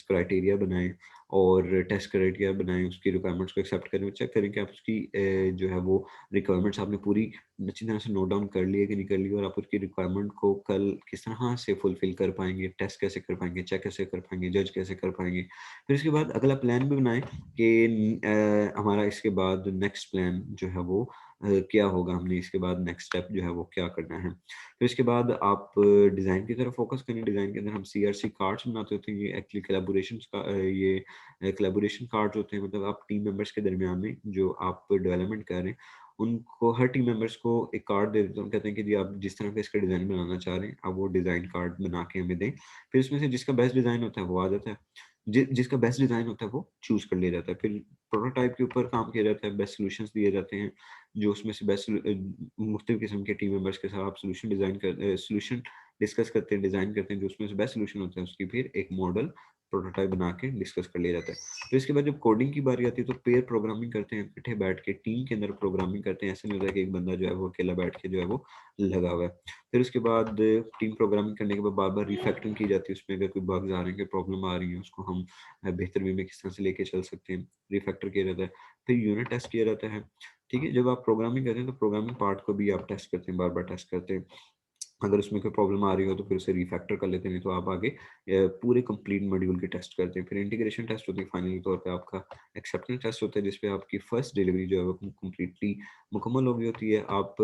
क्राइटेरिया बनाएँ और टेस्ट क्राइटेरिया बनाएँ, उसकी रिक्वायरमेंट्स को एक्सेप्ट करें और चेक करें कि आप उसकी जो है वो रिक्वायरमेंट्स आपने पूरी अच्छी तरह से नोट डाउन कर लिए कि नहीं कर लिए और आप उसकी रिक्वायरमेंट को कल किस तरह से फुलफिल कर पाएँगे, टेस्ट कैसे कर पाएँगे, चेक कैसे कर पाएँगे, जज कैसे कर पाएँगे। फिर इसके बाद अगला प्लान भी बनाएँ कि हमारा इसके बाद नेक्स्ट प्लान जो है वो क्या होगा, हमने इसके बाद नेक्स्ट स्टेप जो है वो क्या करना है। फिर इसके बाद आप डिज़ाइन की तरफ फोकस करें। डिज़ाइन के अंदर हम सीआरसी कार्ड्स बनाते होते हैं, ये एक्चुअली कोलैबोरेशन कार्ड्स होते हैं, मतलब आप टीम मेंबर्स के दरमियान में जो आप डेवलपमेंट कर रहे हैं उनको, हर टीम मेंबर्स को एक कार्ड दे देते हैं। कहते हैं कि जी आप जिस तरह का इसका डिज़ाइन बनाना चाह रहे हैं, आप वो डिज़ाइन कार्ड बना के हमें दें। फिर उसमें से जिसका बेस्ट डिज़ाइन होता है वो आ जाता है। जिसका बेस्ट डिज़ाइन होता है वो चूज़ कर लिया जाता है। फिर प्रोटोटाइप के ऊपर काम किया जाता है, बेस्ट सॉल्यूशंस दिए जाते हैं। जो उसमें से मुख्तलिफ किस्म के टीम मेंबर्स के साथ आप सॉल्यूशन डिस्कस करते हैं, डिज़ाइन करते हैं। जो उसमें से बेस्ट सॉल्यूशन होता है उसकी फिर एक मॉडल प्रोटोटाइप बना के डिस्कस कर लिया जाता है। तो इसके बाद जब कोडिंग की बारी आती है तो पेयर प्रोग्रामिंग करते हैं, इकट्ठे बैठ के टीम के अंदर प्रोग्रामिंग करते हैं। ऐसा नहीं होता है कि एक बंदा जो है वो अकेला बैठ के जो है वो लगा हुआ है। फिर उसके बाद टीम प्रोग्रामिंग करने के बाद बार-बार रिफैक्टरिंग की जाती है। उसमें अगर कोई बग्स आ रहे हैं, कोई प्रॉब्लम आ रही है, उसको हम बेहतर वे में किस तरह से लेके चल सकते हैं, रिफैक्टर किया जाता है। फिर यूनिट टेस्ट किया जाता है। ठीक है, जब आप प्रोग्रामिंग करते हैं तो प्रोग्रामिंग पार्ट को भी आप टेस्ट करते हैं, बार बार टेस्ट करते हैं। अगर उसमें कोई प्रॉब्लम आ रही हो तो फिर उसे रिफैक्टर कर लेते हैं, नहीं तो आप आगे पूरे कंप्लीट मॉड्यूल के टेस्ट करते हैं। फिर इंटीग्रेशन टेस्ट होती है, फाइनली तौर पे आपका एक्सेप्टेंस टेस्ट होता है, जिसपे आपकी फर्स्ट डिलीवरी जो है वो कंप्लीटली मुकम्मल हो गई होती है। आप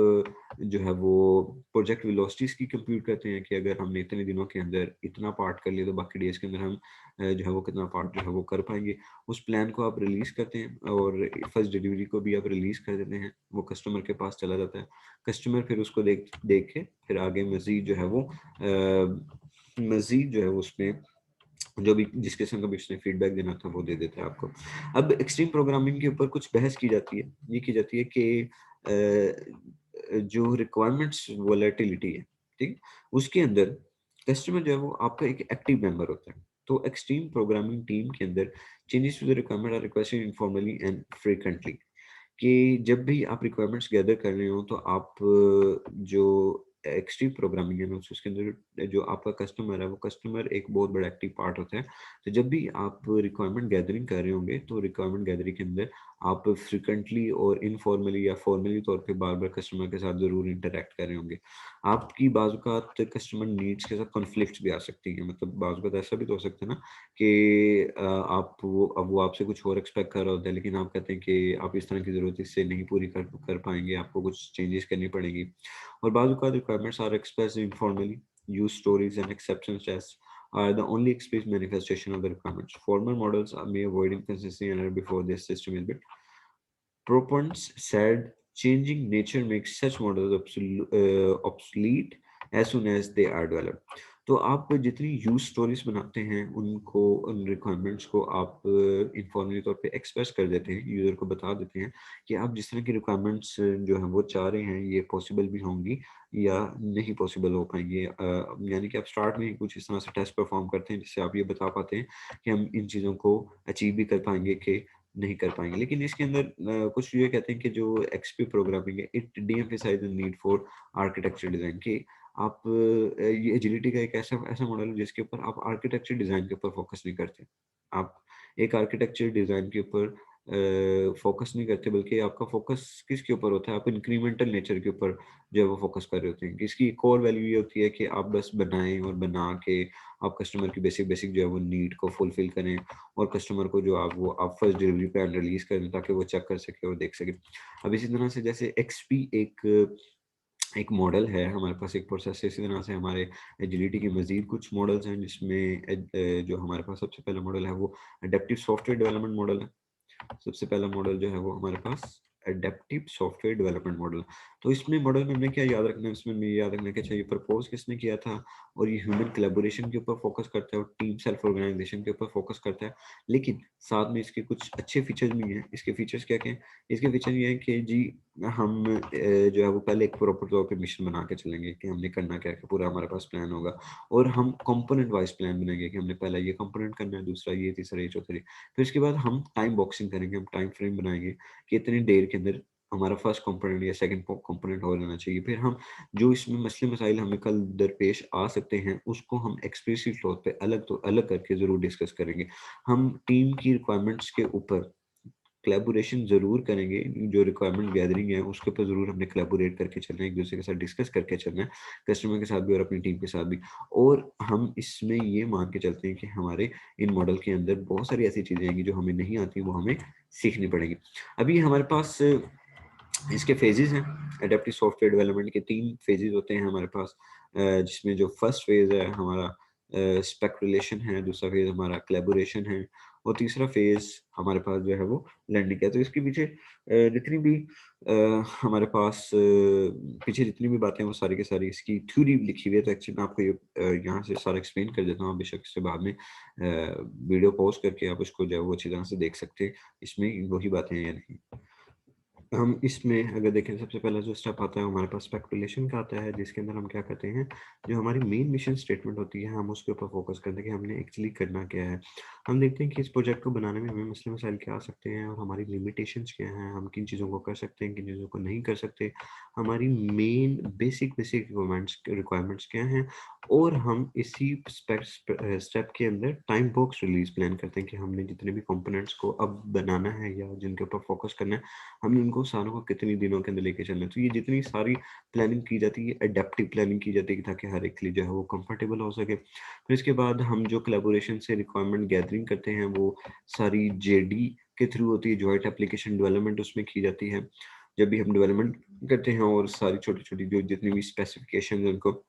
जो है वो प्रोजेक्ट वेलोसिटीज की कंप्यूट करते हैं कि अगर हमने इतने दिनों के अंदर इतना पार्ट कर लिया तो बाकी डेज के अंदर हम जो है वो कितना पार्ट जो है वो कर पाएंगे। उस प्लान को आप रिलीज करते हैं और फर्स्ट डिलीवरी को भी आप रिलीज कर देते हैं, वो कस्टमर के पास चला जाता है। कस्टमर फिर उसको देख देख के फिर आगे मजीद जो है वो मजीद जो है वो उसमें जो भी जिस किस्म का भी उसने फीडबैक देना था वो दे देता है आपको। अब एक्सट्रीम प्रोग्रामिंग के ऊपर कुछ बहस की जाती है, ये की जाती है कि जो रिक्वायरमेंट्स वोलेटिलिटी है, ठीक, उसके अंदर कस्टमर जो है वो आपका एक एक्टिव मेंबर होता है। तो एक्सट्रीम प्रोग्रामिंग टीम के अंदर changes to the requirement are requested informally and frequently, कि जब भी आप रिक्वायरमेंट्स गैदर कर रहे हो तो आप जो एक्सट्रीम प्रोग्रामिंग है ना उसके अंदर जो आपका कस्टमर है वो कस्टमर एक बहुत बड़ा एक्टिव पार्ट होता है। तो जब भी आप रिक्वायरमेंट गैदरिंग कर रहे होंगे तो रिक्वायरमेंट गैदरिंग के अंदर आप फ्रिक्वेंटली और इनफॉर्मली या फॉर्मली तौर पे बार बार कस्टमर के साथ जरूर इंटरेक्ट कर रहे होंगे। आपकी बाज़ कस्टमर नीड्स के साथ कॉन्फ्लिक्ट भी आ सकती है, मतलब बाज़ ऐसा भी तो हो सकता है ना कि आप वो अब वो आपसे कुछ और एक्सपेक्ट कर रहा होता है, लेकिन आप कहते हैं कि आप इस तरह की ज़रूरत इससे नहीं पूरी कर पाएँगे, आपको कुछ चेंजेस करनी पड़ेंगी। और बाज़ औक़ात requirements are expressed informally, use stories and exceptions test are the only explicit manifestation of the requirements. Formal models are may avoid inconsistency and error before this system is built. Proponents said changing nature makes such models obsolete as soon as they are developed. तो आप जितनी यूज स्टोरीज बनाते हैं उनको उन रिक्वायरमेंट्स को आप इनफॉर्मली तौर पे एक्सप्रेस कर देते हैं, यूजर को बता देते हैं कि आप जिस तरह की रिक्वायरमेंट्स जो है वो चाह रहे हैं ये पॉसिबल भी होंगी या नहीं पॉसिबल हो पाएंगे। यानी कि आप स्टार्ट में ही कुछ इस तरह से टेस्ट परफॉर्म करते हैं जिससे आप ये बता पाते हैं कि हम इन चीज़ों को अचीव भी कर पाएंगे कि नहीं कर पाएंगे। लेकिन इसके अंदर कुछ ये कहते हैं कि जो एक्सपी प्रोग्रामिंग है it de emphasise the need for architecture design, कि आप ये एजिलिटी का एक ऐसा ऐसा मॉडल है जिसके ऊपर आप आर्किटेक्चर डिजाइन के ऊपर फोकस नहीं करते। आप एक आर्किटेक्चर डिजाइन के ऊपर फोकस नहीं करते, बल्कि आपका फोकस किसके ऊपर होता है, आप इंक्रीमेंटल नेचर के ऊपर जो है वो फोकस कर रहे होते हैं। इसकी कोर वैल्यू ये होती है कि आप बस बनाएं और बना के आप कस्टमर की बेसिक बेसिक जो है वो नीड को फुलफिल करें और कस्टमर को जो आप फर्स्ट डिलीवरी प्लान रिलीज करें ताकि वो चेक कर सके और देख सके। अब इसी तरह से जैसे एक्सपी एक मॉडल है हमारे पास, एक प्रोसेस है, इसी तरह से हमारे एजिलिटी के मजीद कुछ मॉडल्स हैं जिसमें जो हमारे पास सबसे पहला मॉडल है वो एडेप्टिव सॉफ्टवेयर डेवलपमेंट मॉडल है। सबसे पहला मॉडल जो है वो हमारे पास एडेप्टिव सॉफ्टवेयर डेवलपमेंट मॉडल। तो इसमें मॉडल में हमें क्या याद रखना है, इसमें हमें याद रखना है कि अच्छा ये प्रपोज किसने किया था, और ये ह्यूमन कोलैबोरेशन के ऊपर फोकस करता है और टीम सेल्फ ऑर्गेनाइजेशन के ऊपर फोकस करता है। लेकिन साथ में इसके कुछ अच्छे फीचर्स भी हैं। इसके फीचर्स क्या क्या हैं? इसके फीचर ये हैं कि जी हम जो है वो पहले एक प्रॉपर तौर पे मिशन बना के चलेंगे कि हमने करना क्या है, पूरा हमारे पास प्लान होगा और हम कंपोनेंट वाइज प्लान बनाएंगे कि हमने पहला ये कंपोनेंट करना है, दूसरा ये, तीसरा ये, चौथा ये। फिर इसके बाद हम टाइम बॉक्सिंग करेंगे, हम टाइम फ्रेम बनाएंगे कि इतनी देर के अंदर हमारा फर्स्ट कंपोनेंट या सेकंड कंपोनेंट हो जाना चाहिए। फिर हम जो इसमें मसले मसाइल हमें कल दरपेश आ सकते हैं उसको हम एक्सप्लिसिट तौर पे अलग करके जरूर डिस्कस करेंगे। हम टीम की रिक्वायरमेंट्स के ऊपर कोलैबोरेशन ज़रूर करेंगे, जो रिक्वायरमेंट गैदरिंग है उसके ऊपर ज़रूर हमने कोलैबोरेट करके चलना है, एक दूसरे के साथ डिस्कस करके चलना है, कस्टमर के साथ भी और अपनी टीम के साथ भी। और हम इसमें ये मान के चलते हैं कि हमारे इन मॉडल के अंदर बहुत सारी ऐसी चीज़ें आएंगी जो हमें नहीं आती, वो हमें सीखनी पड़ेगी। अभी हमारे पास इसके फेजेस हैं। एडेप्टिव सॉफ्टवेयर डेवलपमेंट के 3 फेजेस होते हैं हमारे पास, जिसमें जो फर्स्ट फेज है हमारा स्पेकुलेशन है, दूसरा फेज हमारा कोलैबोरेशन है और तीसरा फेज हमारे पास जो है वो लर्निंग है। तो इसके पीछे जितनी भी हमारे पास पीछे जितनी भी बातें हैं वो सारी की सारी इसकी थ्योरी लिखी हुई है। तो एक्चुअली मैं आपको ये यहाँ से सारा एक्सप्लेन कर देता हूँ, आप बेशक इससे बाद में वीडियो पॉज करके आप उसको जो है वो अच्छी तरह से देख सकते हैं इसमें वही बातें हैं या नहीं। हम इसमें अगर देखें सबसे पहला जो स्टेप आता है हमारे पास स्पेकुलेशन का आता है, जिसके अंदर हम क्या करते हैं, जो हमारी मेन मिशन स्टेटमेंट होती है हम उसके ऊपर फोकस करते हैं कि हमने एक्चुअली करना क्या है। हम देखते हैं कि इस प्रोजेक्ट को बनाने में हमें मसले मसाइल क्या आ सकते हैं और हमारी लिमिटेशंस क्या हैं, हम किन चीज़ों को कर सकते हैं, किन चीज़ों को नहीं कर सकते, हमारी मेन बेसिक बेसिक रिक्वायरमेंट्स क्या हैं और हम इसी स्टेप के अंदर टाइम बॉक्स रिलीज प्लान करते हैं कि हमने जितने भी कंपोनेंट्स को अब बनाना है या जिनके ऊपर फोकस करना है, हमने उनको सारों को कितने दिनों के अंदर लेके चलना है। तो ये जितनी सारी प्लानिंग की जाती है, एडेप्टिव प्लानिंग की जाती है ताकि हर एक के लिए जो है वो कंफर्टेबल हो सके। फिर इसके बाद हम जो कोलैबोरेशन से रिक्वायरमेंट गैदरिंग करते हैं वो सारी जेडी के थ्रू होती है, जॉइंट एप्लीकेशन डेवलपमेंट उसमें की जाती है। जब भी हम डेवलपमेंट करते हैं और सारी छोटी-छोटी जो जितनी भी स्पेसिफिकेशन उनको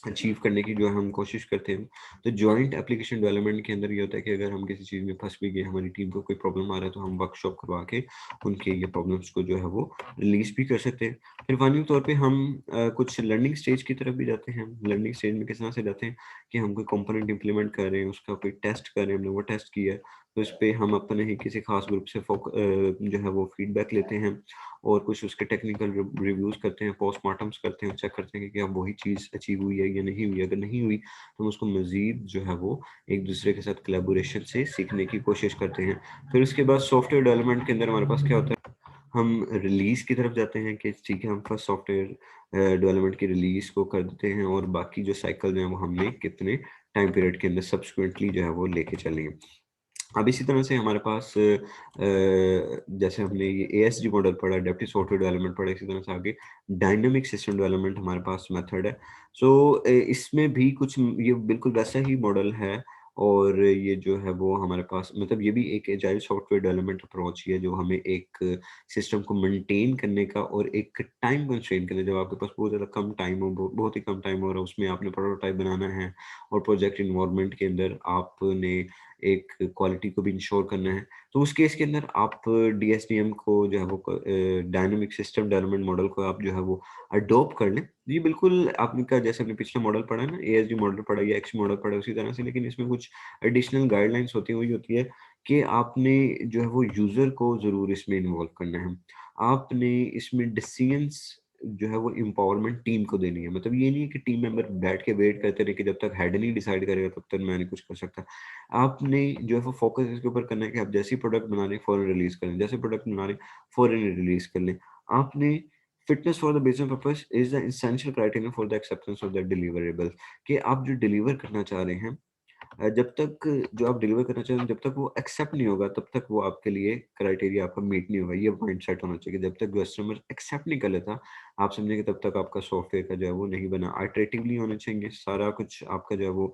अचीव करने की जो हम कोशिश करते हैं, तो जॉइंट एप्लीकेशन डेवलपमेंट के अंदर ये होता है कि अगर हम किसी चीज़ में फँस भी गए, हमारी टीम को कोई प्रॉब्लम आ रहा है, तो हम वर्कशॉप करवा के उनके ये प्रॉब्लम्स को जो है वो रिलीज़ भी कर सकते हैं। फिर फाइनली तौर पे हम कुछ लर्निंग स्टेज की तरफ भी जाते हैं। लर्निंग स्टेज में किस तरह से जाते हैं कि हम कोई कंपोनेंट इम्प्लीमेंट कर रहे हैं, उसका कोई टेस्ट कर रहे हैं, हमने वो टेस्ट किया है, तो इस पे हम अपने ही किसी खास ग्रुप से जो है वो फीडबैक लेते हैं और कुछ उसके टेक्निकल रिव्यूज करते हैं, पोस्टमार्टम्स करते हैं, चेक करते हैं कि क्या वही चीज़ अचीव हुई है या नहीं हुई है। अगर नहीं हुई तो हम उसको मज़ीद जो है वो एक दूसरे के साथ कोलैबोरेशन से सीखने की कोशिश करते हैं। फिर उसके बाद सॉफ्टवेयर डेवलपमेंट के अंदर हमारे पास क्या होता है, हम रिलीज़ की तरफ जाते हैं कि ठीक है, हम फर्स्ट सॉफ्टवेयर डेवलपमेंट की रिलीज़ को कर देते हैं और बाकी जो साइकिल हैं वो हमने कितने टाइम पीरियड के अंदर सब्सिक्वेंटली जो है वो लेके चलेंगे। अब इसी तरह से हमारे पास जैसे हमने ये एएसडी मॉडल पढ़ा, एडैप्टिव सॉफ्टवेयर डेवलपमेंट पढ़ा, इसी तरह से आगे डायनामिक सिस्टम डेवलपमेंट हमारे पास मेथड है। सो इसमें भी कुछ ये बिल्कुल वैसा ही मॉडल है और ये जो है वो हमारे पास मतलब ये भी एक एजाइल सॉफ्टवेयर डेवलपमेंट अप्रोच ही है, जो हमें एक सिस्टम को मेंटेन करने का और एक टाइम कंस्ट्रेंट के लिए, जब आपके पास बहुत ज़्यादा कम टाइम हो, बहुत ही कम टाइम हो रहा है, उसमें आपने प्रोटोटाइप बनाना है और प्रोजेक्ट इन्वायरमेंट के अंदर आपने एक क्वालिटी को भी इंश्योर करना है। तो उस केस के अंदर आप डीएसडीएम को जो है वो डायनामिक सिस्टम डेवलपमेंट मॉडल को आप जो है वो अडॉप्ट कर लें। ये बिल्कुल आपने का जैसे हमने पिछला मॉडल पढ़ा है ना, एएसडी मॉडल पढ़ा या एक्स मॉडल पढ़ा है उसी तरह से, लेकिन इसमें कुछ एडिशनल गाइडलाइंस होती हैं, वही होती है कि आपने जो है वो यूज़र को ज़रूर इसमें इन्वॉल्व करना है। आपने इसमें डिसीजंस जो है वो एम्पावरमेंट टीम को देनी है। मतलब ये नहीं है कि टीम मेंबर बैठ के वेट करते रहे कि जब तक हेड नहीं डिसाइड करेगा तब तक मैं नहीं कुछ कर सकता। आपने जो है वो फोकस इसके ऊपर करना है कि आप जैसे ही प्रोडक्ट बना रहे हैं फौरन रिलीज कर लें, जैसे प्रोडक्ट बना रहे हैं फौरन रिलीज कर लें। आपने fitness for the business purpose is the essential criteria for the acceptance of the deliverable, कि आप जो डिलीवर करना चाह रहे हैं जब तक जो आप डिलीवर करना चाह रहे हैं जब तक वो एक्सेप्ट नहीं होगा तब तक वो आपके लिए क्राइटेरिया आपका मीट नहीं होगा। ये माइंडसेट होना चाहिए, जब तक कस्टमर एक्सेप्ट नहीं कर लेता आप समझेंगे तब तक आपका सॉफ्टवेयर का जो है वो नहीं बना। आइटरेटिवली होना चाहिए सारा कुछ आपका जो है वो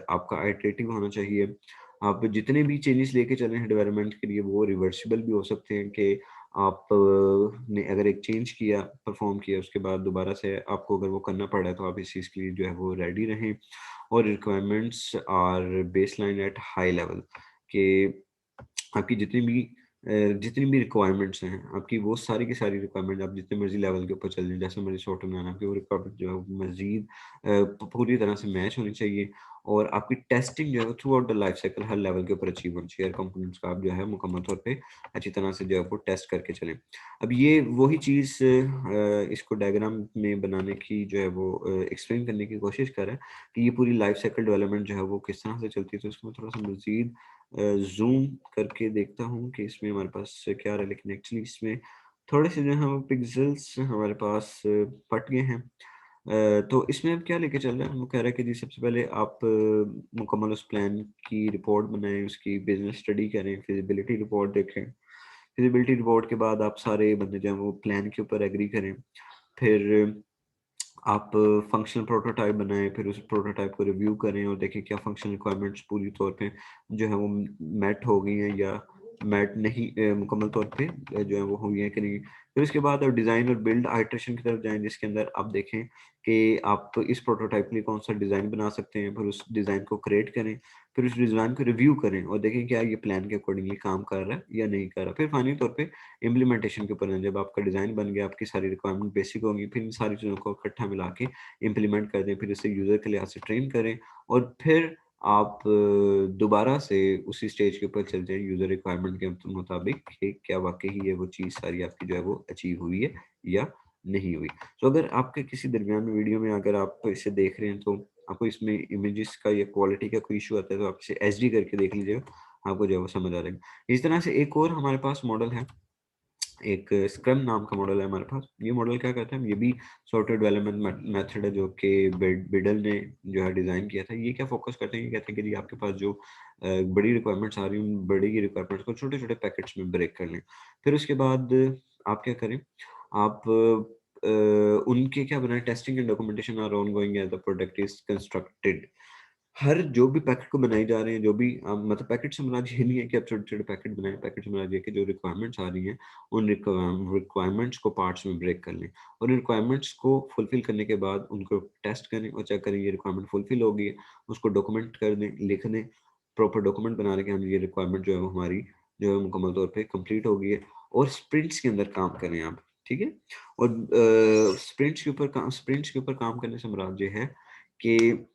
आपका आइटरेटिव होना चाहिए। आप जितने भी चेंजेस लेके चले हैं डेवलपमेंट के लिए वो रिवर्सिबल भी हो सकते हैं कि आप ने अगर एक चेंज किया परफॉर्म किया उसके बाद दोबारा से आपको अगर वो करना पड़ा है तो आप इस चीज़ के लिए जो है वो रेडी रहें। और requirements are baseline at high level, कि आपकी जितनी भी रिक्वायरमेंट्स हैं, आपकी वो सारी की सारी रिक्वायरमेंट आप जितने मर्ज़ी लेवल के ऊपर चल जाएँ, जैसे मर्ज़ी सॉफ्टवेयर बनाना, आपकी वो रिक्वायरमेंट जो है वो मज़ीद पूरी तरह से मैच होनी चाहिए और आपकी टेस्टिंग जो है वो through out the life cycle her level के ऊपर अचीव होनी चाहिए। हर कंपोनेंट्स का आप जो है मुकम्मल तौर पे अच्छी तरह से जो है वो टेस्ट करके चलें। अब ये वही चीज़ इसको डायग्राम में बनाने की जो है वो एक्सप्लेन करने की कोशिश कर रहा है कि ये पूरी लाइफ साइकिल डेवलपमेंट जो है वो किस तरह से चलती है। तो इसको मैं थोड़ा-सा मज़ीद ज़ूम करके देखता हूँ कि इसमें हमारे पास क्या आ रहा है, लेकिन एक्चुअली इसमें थोड़े से जो है वो पिक्सेल्स हमारे पास फट गए हैं। तो इसमें अब क्या लेके चल रहा है, वो कह रहा है कि जी सबसे पहले आप मुकम्मल उस प्लान की रिपोर्ट बनाएँ, उसकी बिज़नेस स्टडी करें, फिज़िबिलिटी रिपोर्ट देखें। फिज़िबिलिटी रिपोर्ट के बाद आप सारे बंदे जो हैं वो प्लान के ऊपर एग्री करें। फिर आप फंक्शनल प्रोटोटाइप बनाएँ, फिर उस प्रोटोटाइप को रिव्यू करें और देखें क्या फंक्शनल रिक्वायरमेंट्स पूरी तौर पे जो है वो मेट हो गई हैं या मेट नहीं मुकम्मल तौर पे जो है वो हुई हैं कि नहीं। फिर उसके बाद आप डिज़ाइन और बिल्ड आइटरेशन की तरफ जाएँ, जिसके अंदर आप देखें कि आप इस प्रोटोटाइप के लिए कौन-सा डिज़ाइन बना सकते हैं। फिर उस डिज़ाइन को क्रिएट करें, फिर उस डिज़ाइन को रिव्यू करें और देखें क्या ये प्लान के अकॉर्डिंगली काम कर रहा है या नहीं कर रहा। फिर फाइनली तौर पे इम्प्लीमेंटेशन के ऊपर है, जब आपका डिज़ाइन बन गया, आपकी सारी रिक्वायरमेंट बेसिक होंगी, फिर इन सारी चीज़ों को इकट्ठा मिला के इम्प्लीमेंट कर दें, फिर इसे यूज़र के लिहाज से ट्रेन करें और फिर आप दोबारा से उसी स्टेज के ऊपर चल जाएँ यूज़र रिक्वायरमेंट के मुताबिक कि क्या वाक़ई ही ये वो चीज़ सारी आपकी जो है वो अचीव हुई है या नहीं हुई। तो अगर आपके किसी दरमियान में वीडियो में अगर आप इसे देख रहे हैं तो आपको इसमें इमेजेस का या क्वालिटी का कोई इश्यू आता है तो आप इसे एचडी करके देख लीजिएगा, आपको जो है वो समझ आ जाएगा। इस तरह से एक और हमारे पास मॉडल है एक स्क्रम नाम का मॉडल है हमारे पास। ये मॉडल क्या करता है, ये भी सॉफ्टवेयर डेवलपमेंट मेथड है जो कि बिडल ने जो है डिज़ाइन किया था। ये क्या फोकस करते हैं, ये कहते हैं कि जी आपके पास जो बड़ी रिक्वायरमेंट्स आ रही हैं, उन बड़ी रिक्वायरमेंट्स को छोटे छोटे पैकेट्स में ब्रेक कर लें। फिर उसके बाद आप क्या करें, आप उनके क्या बनाए, testing and documentation are ongoing as the product is constructed. हर जो भी पैकेट को बनाई जा रहे हैं, जो भी मतलब पैकेट से मुराद ये नहीं है कि आप छोटे छोटे पैकेट बनाएं, पैकेट से मुराद ये है कि जो रिक्वायरमेंट्स आ रही हैं, उन रिक्वायरमेंट्स को पार्ट्स में ब्रेक कर लें, और रिक्वायरमेंट्स को फुलफिल करने के बाद उनको टेस्ट करें और चेक करें ये रिक्वायरमेंट फुलफिल हो गई है, उसको डॉक्यूमेंट कर दें, लिख दें, प्रॉपर डॉक्यूमेंट बना दें कि हम ये रिक्वायरमेंट जो है वो हमारी जो है मुकम्मल तौर पर कंप्लीट हो गई है, और स्प्रिंट्स के अंदर काम करें आप। ठीक है। और स्प्रिंट्स के ऊपर काम करने से मुराद ये है कि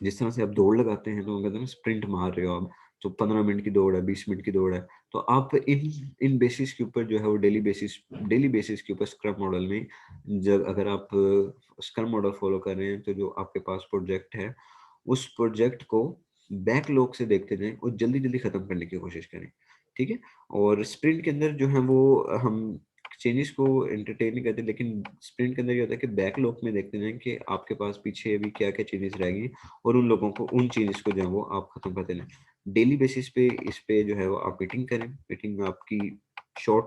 जिस तरह से आप दौड़ लगाते हैं तो कहते हैं ना स्प्रिंट मार रहे हो आप, तो 15 मिनट की दौड़ है, 20 मिनट की दौड़ है, तो आप इन इन बेसिस के ऊपर जो है वो डेली बेसिस के ऊपर स्क्रम मॉडल में, जब अगर आप स्क्रम मॉडल फॉलो कर रहे हैं, तो जो आपके पास प्रोजेक्ट है उस प्रोजेक्ट को बैकलॉग से देखते जाएं और जल्दी जल्दी खत्म करने की कोशिश करें। ठीक है। और स्प्रिंट के अंदर जो है वो हम चेंजेस को एंटरटेन नहीं करते, लेकिन स्प्रिंट के अंदर ये होता है कि बैकलॉग में देखते जाएं कि आपके पास पीछे अभी क्या क्या चेंजेस रहेगी, और उन लोगों को उन चेंजेस को जो है वो आप खत्म करते जाएं। डेली बेसिस पे इस पे जो है वो आप मीटिंग करें। मीटिंग आपकी शॉर्ट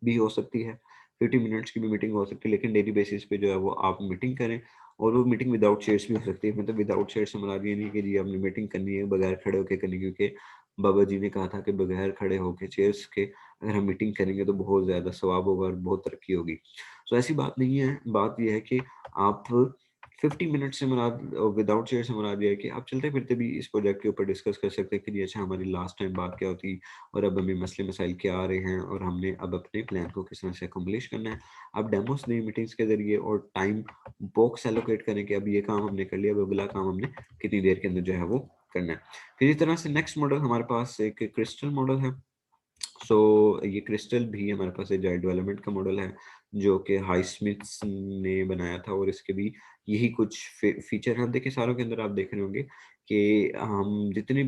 भी हो सकती है, 50 मिनट्स की भी मीटिंग हो सकती है, लेकिन डेली बेसिस पे जो है वो आप मीटिंग करें। और वो मीटिंग विदाउट शेयर्स भी हो सकती है, मतलब विदाउट शेयर्स से मतलब ये नहीं कि जी आपने मीटिंग करनी है बगैर खड़े होकर करनी, क्योंकि बाबा जी ने कहा था कि बगैर खड़े होकर चेयर्स के अगर हम मीटिंग करेंगे तो बहुत ज़्यादा सवाब होगा और बहुत तरक्की होगी। सो ऐसी बात नहीं है, बात यह है कि आप 50 मिनट से मुराद, विदाउट शेयर से मुराद ये है कि आप चलते फिरते भी इस प्रोजेक्ट के ऊपर डिस्कस कर सकते हैं कि जी अच्छा हमारी लास्ट टाइम बात क्या होती, और अब हमें मसले मसाइल क्या आ रहे हैं, और हमने अब अपने प्लान को किस तरह से अकम्प्लिश करना है। आप डेमोस दें मीटिंग्स के जरिए, और टाइम बॉक्स एलोकेट करें कि अब ये काम हमने कर लिया, अब अगला काम हमने कितनी देर के अंदर जो है वो करना है। फिर इस तरह से नेक्स्ट मॉडल हमारे पास एक क्रिस्टल मॉडल है। सो ये क्रिस्टल भी हमारे पास एक जाइट डेवलपमेंट का मॉडल है जो कि हाई स्मिथ्स ने बनाया था, और इसके भी यही कुछ फीचर हैं। देखिए सारों के अंदर आप देख रहे होंगे कि हम जितने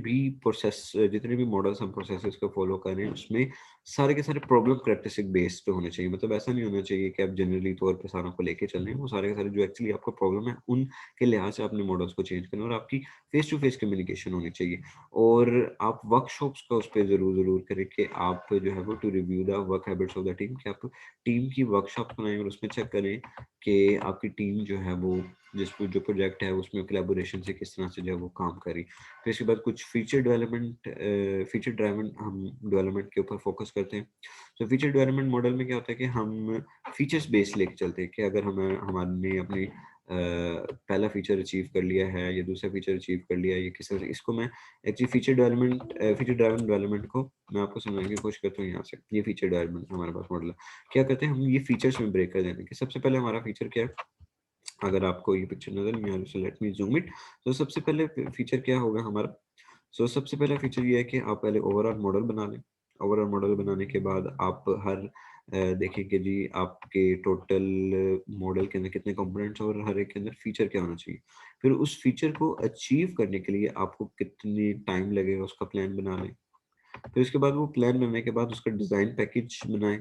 भी मॉडल्स हम प्रोसेसेस को फॉलो कर रहे हैं, उसमें सारे के सारे प्रॉब्लम करेक्टरिस्टिक बेस्ड होने चाहिए। मतलब ऐसा नहीं होना चाहिए कि आप जनरली तौर पे सारों को लेके चल रहे हैं, वो सारे के सारे जो एक्चुअली आपका प्रॉब्लम है उनके लिहाज से अपने मॉडल्स को चेंज करना, और आपकी फेस टू फेस कम्युनिकेशन होनी चाहिए। और आप वर्कशॉप्स का उस पे ज़रूर करें कि आप जो है वो to review the work habits of the team, कि आप टीम की वर्कशॉप बनाएं और उसमें चेक करें कि आपकी टीम जो है वो जिस जो प्रोजेक्ट है उसमें कोलैबोरेशन से किस तरह से जो है वो काम करी। फिर इसके बाद कुछ फीचर ड्राइवन हम डेवलपमेंट के ऊपर फोकस करते हैं। तो फीचर डेवलपमेंट मॉडल में क्या होता है कि हम फीचर्स बेस लेके चलते हैं कि अगर हमें हमने अपनी पहला फीचर अचीव कर लिया है या दूसरा फीचर अचीव कर लिया है, ये किस तरह से इसको मैं एक्चुअली फीचर ड्राइवन डेवलपमेंट को मैं आपको समझाने की कोशिश करता हूँ। यहाँ से ये फीचर डेवलपमेंट हमारे पास मॉडल है। क्या करते हैं हम, ये फीचर्स में ब्रेक कर देने के सबसे पहले हमारा फीचर क्या है, अगर आपको ये पिक्चर नजर नहीं आ रही so let me zoom it. तो सबसे पहले फीचर क्या होगा हमारा, सबसे पहला फीचर ये है कि आप पहले ओवरऑल मॉडल बना लें। ओवरऑल मॉडल बनाने के बाद आप देखें कि जी आपके टोटल मॉडल के अंदर कितने कंपोनेंट्स और हर एक के अंदर फीचर क्या होना चाहिए। फिर उस फीचर को अचीव करने के लिए आपको कितनी टाइम लगेगा उसका प्लान बना लें। फिर उसके बाद वो प्लान बनने के बाद उसका डिज़ाइन पैकेज बनाएं।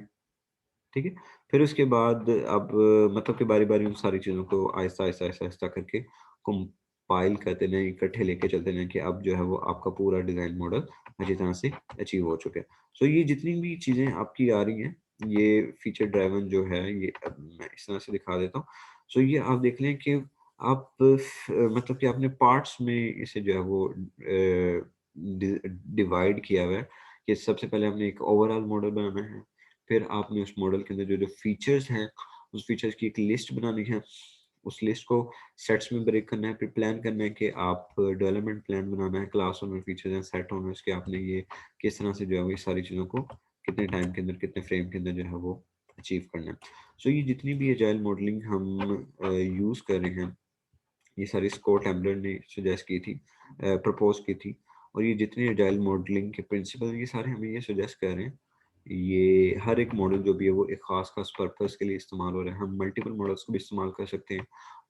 ठीक है। फिर उसके बाद अब मतलब कि बारी-बारी उन सारी चीज़ों को आहिस्ता-आहिस्ता करके कंपाइल करते जाएँ, इकट्ठे लेके चलते जाएँ कि अब जो है वो आपका पूरा डिज़ाइन मॉडल अच्छी तरह से अचीव हो चुका है। सो ये जितनी भी चीज़ें आपकी आ रही हैं, ये फीचर ड्राइवन जो है, ये अब मैं इस तरह से दिखा देता हूँ। सो ये आप देख लें कि आप मतलब कि आपने पार्ट्स में इसे जो है वो डिवाइड किया हुआ है कि सबसे पहले हमने एक ओवरऑल मॉडल बनाना है। फिर आपने उस मॉडल के अंदर जो जो फीचर्स हैं, उस फीचर्स की एक लिस्ट बनानी है। उस लिस्ट को सेट्स में ब्रेक करना है, फिर प्लान करना है कि आप डेवलपमेंट प्लान बनाना है, class owner, features and set owners के आपने ये किस तरह से जो है वो ये सारी चीज़ों को कितने टाइम के अंदर, कितने फ्रेम के अंदर जो है वो अचीव करना है। सो ये जितनी भी एजाइल मॉडलिंग हम यूज़ कर रहे हैं, ये सारी स्कॉट एम्बलर ने सजेस्ट की थी, प्रपोज की थी, और ये जितने एजाइल मॉडलिंग के प्रिंसिपल ये सारे हमें ये सजेस्ट कर रहे हैं ये हर एक मॉडल जो भी है वो एक खास पर्पस के लिए इस्तेमाल हो रहा है। हम मल्टीपल मॉडल्स को भी इस्तेमाल कर सकते हैं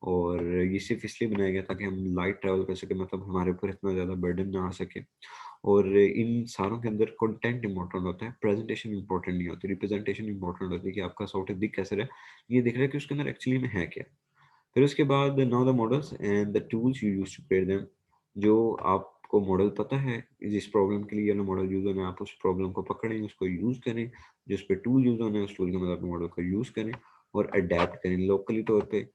और ये सिर्फ इसलिए बनाया गया ताकि हम लाइट ट्रैवल कर सकें, मतलब हमारे ऊपर इतना ज़्यादा बर्डन ना आ सके। और इन सारों के अंदर कंटेंट इंपॉर्टेंट होता है, प्रेजेंटेशन इंपॉर्टेंट नहीं होती, रिप्रेजेंटेशन इंपॉर्टेंट होती है कि आपका सॉफ्टवेयर दिख कैसे रहा है, ये दिख रहा है कि उसके अंदर एक्चुअली में है क्या। फिर उसके बाद now the models and the tools you use to create them. जो आपको मॉडल पता है जिस प्रॉब्लम के लिए मॉडल यूज होना है, आप उस प्रॉब्लम को पकड़ें, उसको यूज करें, जिस पे टूल यूज होना है उस टूल के मदद मॉडल को यूज करें और अडेप्ट करें लोकली तौर पे।